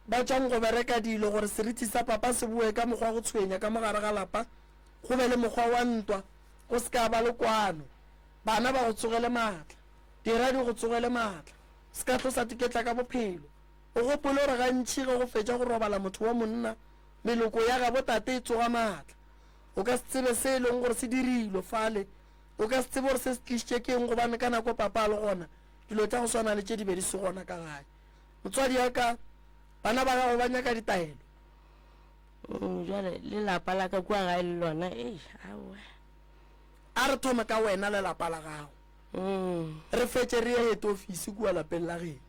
ba tswang go bereka dilo gore seriti sa papa se bue ka mokgwa go tshwenya ka mogare ga lapa go be le mokgwa wa ntwa go se ka ba le kwano bana ba go tsogele maatla dira di go tsogele maatla se ka tlosa tiketla ka bophelo o gopole gore gantši ge go fetša go robala motho wa monna meloko ya ga botate e tsoga maatla o ka se tsebe se e leng gore se dirilwe fale o ka se tsebe gore se se tlišitše ke eng gobane ka nako papa a le gona dilo tša go swana le tše di be di se gona ka gae motswadi ya ka bana ba gago ba nyaka ditaelo jale lelapa la ka kua ga le lona awe a re thome ka wena lelapa la gago re fetse re ye head office kua lapeng la geno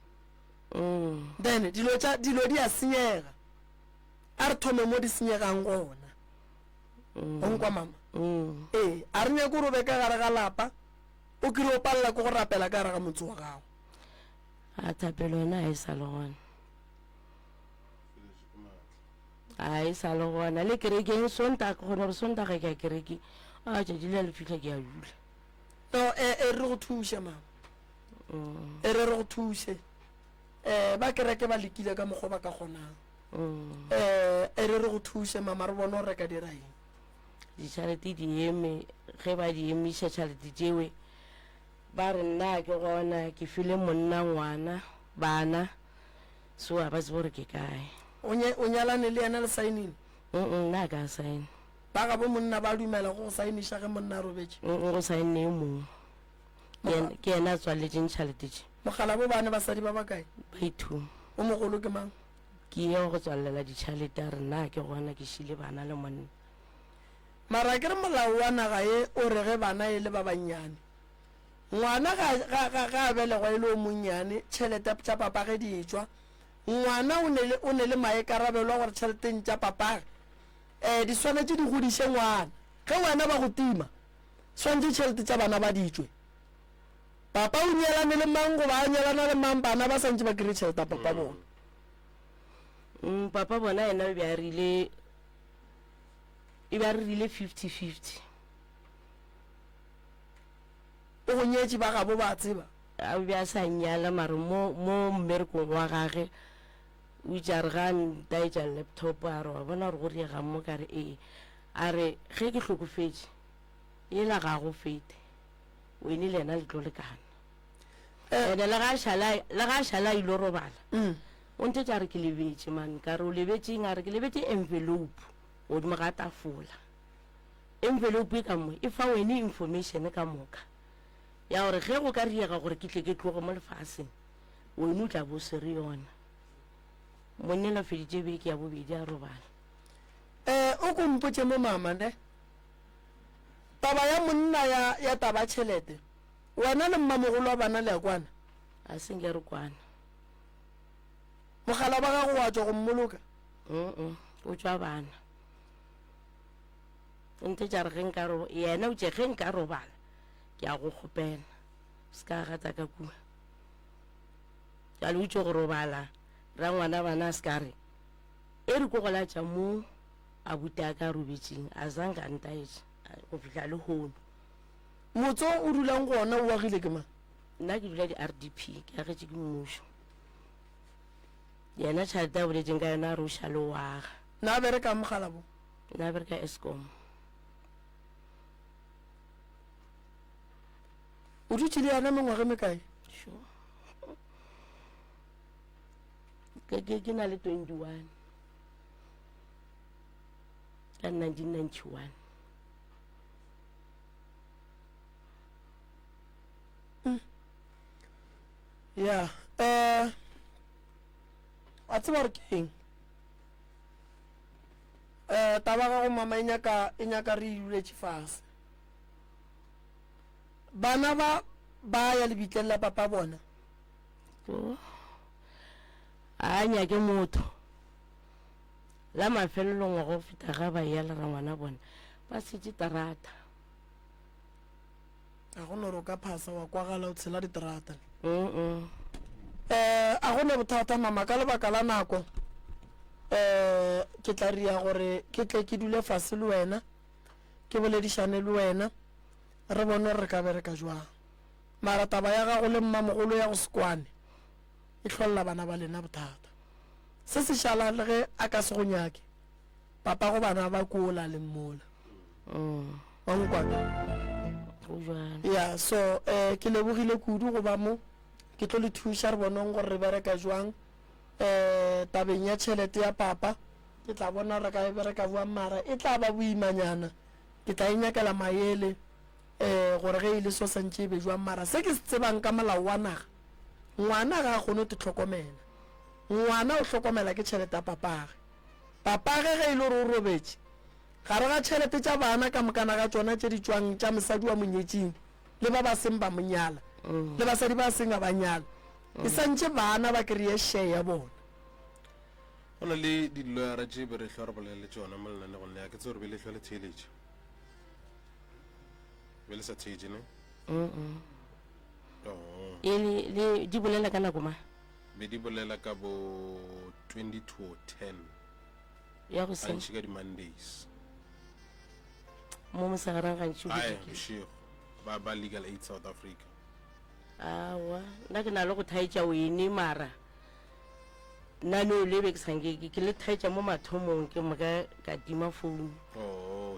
then dilo di a senyega a re thome mo di senyegang gona onkwa mama a re nyako re be ka gare ga lapa o kire o palela ko go rapela ka gare ga motse wa gago a thapelo yona a e sa le gona a e sa le gona le kerekeng sonta ka gona gore sonta ga ke a kereke a tšatši le le fitlha ke a dula no e re go thuše mama e re go thuše ba kereke ba lekile ka mokgwa ba ka kgonang e re go thuše mama re bone o reka diraeng ditšhalete di eme ge ba di emiša tšhalete tšewe ba re nna ke gona ke file monna ngwana bana so a ba se gore ke kae o nyalane le yena le sainine nna ka saine ba ga bo monna ba dumela go sainiša ge monna a robetse go saine e mongwe ke yena a tswaletseng tšhalete tše mogala bo bane basadi ba bakae baithumi o mogolo ke mang ke ye go tswalela ditšhalete a re nna ke gona ke šile bana le monna mara ke re molao wa naga ye o re ge bana e le ba bannyane ngwana ga a belegwa e le o monnyane tšhelete tša papage di etswa ngwana o ne le maekarabelo a gore tšheleteng tša papage di swanetse di godiše ngwana ge ngwana ba go tima swanetse tšhelete tša bana ba ditswe papa o nyelane le mang goba a nyelana le mang bana ba santse ba kry tšhelete papa bona papa bona ena e be a rile 50-50 o go nyetše ba gabo ba tseba a be a sa nyala mare mo mmerekong wa gage o itse a re ga ntaetša laptop a re wa bona gore go riega mo kare a re ge ke hlokofetše e la ga go fete wene le yena le tlo lekana ene le ga a šala a ilo robala o nte tša re ke lebetše man ka re o lebetšeng a re ke lebetše envelope godimo ga tafola envelope e ka mo e fa wene information ka moka ya gore ge go ka riega gore ke tle ke tloge mo lefaseng wene o tla bo se re yona monnela feditše beke ya bobedi a robala o kompotše mo mama ne taba ya monna ya taba tšhelete wena le mmamogolo wa bana le ya kwana a senke re kwana mogala ba gago wa tswa go mmoloka o tswa bana ntse tša re yena o tše ge nka robala ke a go kgopela se ka gata ka kua jalo o itse go robala ra ngwana bana a se ka re e re ko go latša mo a buta ka robetšeng a zanka ntaetše go fitlha le hono motse o dulang gona o agile ke mang nna ke dula di-RDP ke agetše ke mmušo yena tšhalete a boletseng ka yona a re o šale o aga na bereka mogala bo na bereka Eskom o dutse le yana mengwage mekae ke na le 21 ka 1991 ya a tseba gore ke eng taba ga go mama e nyaka re iduletše fase bana ba ya lebitleng la papa bona a nyake motho la mafelelong wa go feta ga ba ya le ra ngwana bona ba setse terata a go nore o ka phasa wa kwagala o tshela diterata a gone bothata mama ka lebaka la nako ke tla ria gore ke tle ke dule fase le wena ke boledišane le wena re bone re ka bereka jwang mara taba ya gago le mmamogolo ya go sekwane e tlholela bana ba lena bothata se se šala le ge a ka se go nyake papa go bana ba kola le mmola wa nkwana ya so ke lebogile kudu go ba mo ke tlo le thuša re boneng gore re bereka jwang tabeng ya tšhelete ya papa ke tla bona re ka bereka boang mara e tla ba boimanyana ke tla inyakela maele gore ge e le so santše e be jwang mara se ke se tsebang ka molao wa naga ngwana ga a kgone o te tlhokomela ngwana o tlhokomela ke tšhelete ya papage papa ge ge ile re o robetse gare ga tšhelete tša bana ka mokana ga tsona tše di tswang tša mosadi wa monyetsing le ba ba seng ba monyala le basadi ba seng a ba nyala e santše bana ba kry-e share ya bona go na le diloyara tše be re hlwa re bolele tšona mo lenane gonne ya ke tse gore be le hlwa le theeletše be le sa theetse ne le di bolela ka nako ma be di bolela ka bo 2010 ya go seng ka di-mondays mo mosagarang gantši boshigo ba legal aid South Africa awa nna ke na le go thaetša wene mara nna ne o lebe ke sanke ke le thaetša mo mathomong ke moka ka tima founu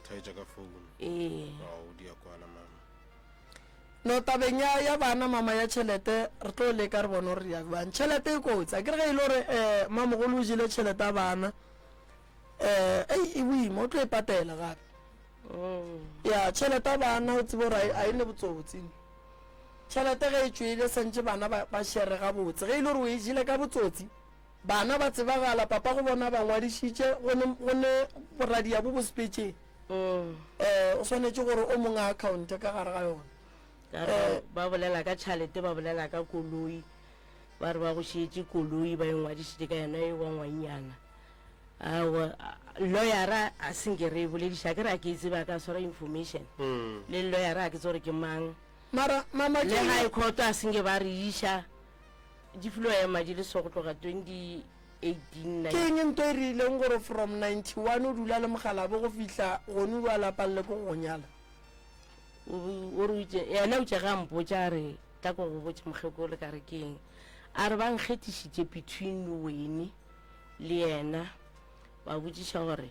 thaetša ka founu ee di a kwana mama no tabeng ya bana mama ya tšhelete re tlo leka re bona gore ya bana tšhelete e kotsi a ke re ge e le gore mamogolo o jele tšhelete ya bana e boima o tlo e patela gape ya tšhelete ya bana o tsebe gore a e ne botsotsi tšhelete ge e tswile santse bana ba shere ga botse ge e le gore o e jele ka botsotsi bana ba tsebagala papa go bona ba ngwadišitše gone boradia bo bosepetšeng o swanetše gore o mongwe account ka gare ga yona ba bolela ka tšhalete ba bolela ka koloi ba re ba go šetše koloi ba e ngwadišitše ka yona e wa ngwanyana awa lawyera a senke re bolediša ke re a ke itse ba ka swara information le lawyera a ke tse gore ke mang le high court a senke ba re iša di filo ya madi le so go tloga 2018 ke eng ento e rileng gore from 91 o dula le mogala bo go fihla gone o a lapalle ko go nyala o re yena o tse ga mpotsa re tla ko go botse mogekolo ka re keng a re ba nkgethišitše between wene le yena ba botsiša gore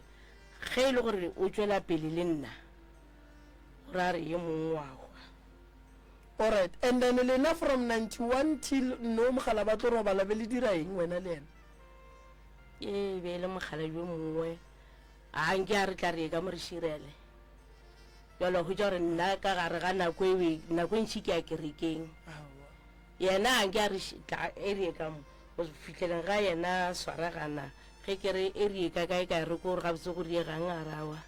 ge e le gore o tswela pele le nna gore a re ye mongwe wa go alright and then lena from 91 till no mogala ba tlo robala be le dira eng wena le yena e be le mogala yo mongwe a nke a re tla re ka mo re širele jalo go tša gore nna ka gare ga nako e ntšhi ke a kerekeng yena a nke a re tla area ka mo go fitlheleng ga yena swaragana ge ke re area ka kae ka re ko gore ga botse go riegang a rawa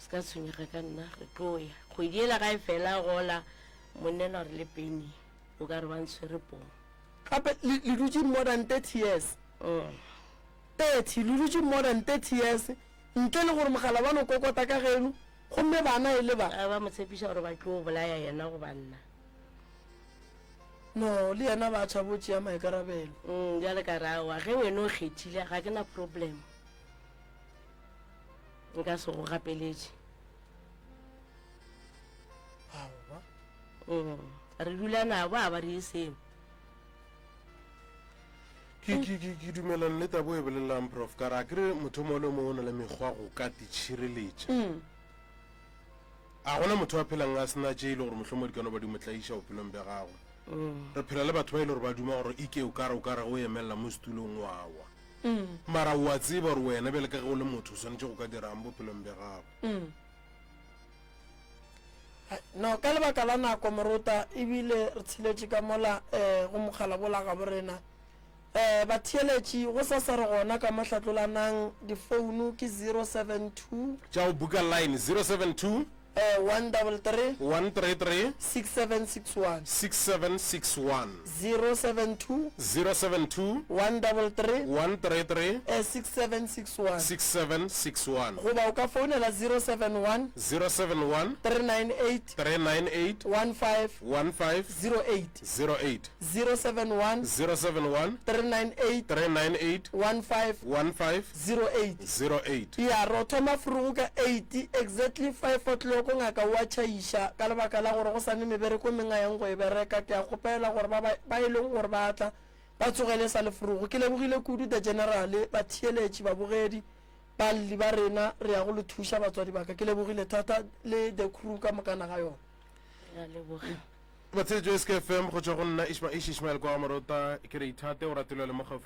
se ka tshwenyega ka nna re tloya kgwedi ela ga e fela gola monena re le peni o ka re ba ntshwere pong gape le dutse more than 30 years 30 le dutse more than 30 years ntle le gore mogala ba no kokota ka geno gomme bana e le ba mo tshepiša gore ba tlo bolaya yena go banna no le yena ba tšha botse ya maikarabelo jale ka rawa ge wena o kgethile ga ke na problem nka se go gapeletše re dula nabo a ba re e seno ke dumelang le tabo e bolelelang prof ka ra kere motho mo le mo o na le mekgwa go ka ditšhireletša a gona motho a phelang a sena tše e le gore mohlho mo dikano ba di motlaiša bophelong bja gagwe re phela le batho ba e le gore ba duma gore ike o kare go emelela mo setulong wa wa mara wa tseba gore wena bele ka ge o le motho o swanetše go ka dirang bophelong bja gagwe no ka lebaka la nako morota ebile re tsheletše ka mola go mogala bola ga borena batheeletše go sa sa re gona ka mahlatlolanang difounu ke 072 tša go buka line 072 133 133 6761 6761 072 072 133 133 6761 6761 goba o ka founela 071 071 398 398 15 08 08 071 071 398 398 15 08 ya ro thoma furugu ka 80 exactly 5 o'clock ngaka wa tšhaiša ka lebaka la gore go sane mebereko menga yang go e bereka ke a kgopela gore ba e leng gore ba tla ba tsogele sa lefurugu ke lebogile kudu the general batheeletši babogedi balli ba rena re ya go le thuša batswadi baka ke lebogile thata le the crew ka mokana ga yona batsheletšo SKFM go tšwa go nna Ishmael kwa Marota ke re ithate o ratilwe le mogaufi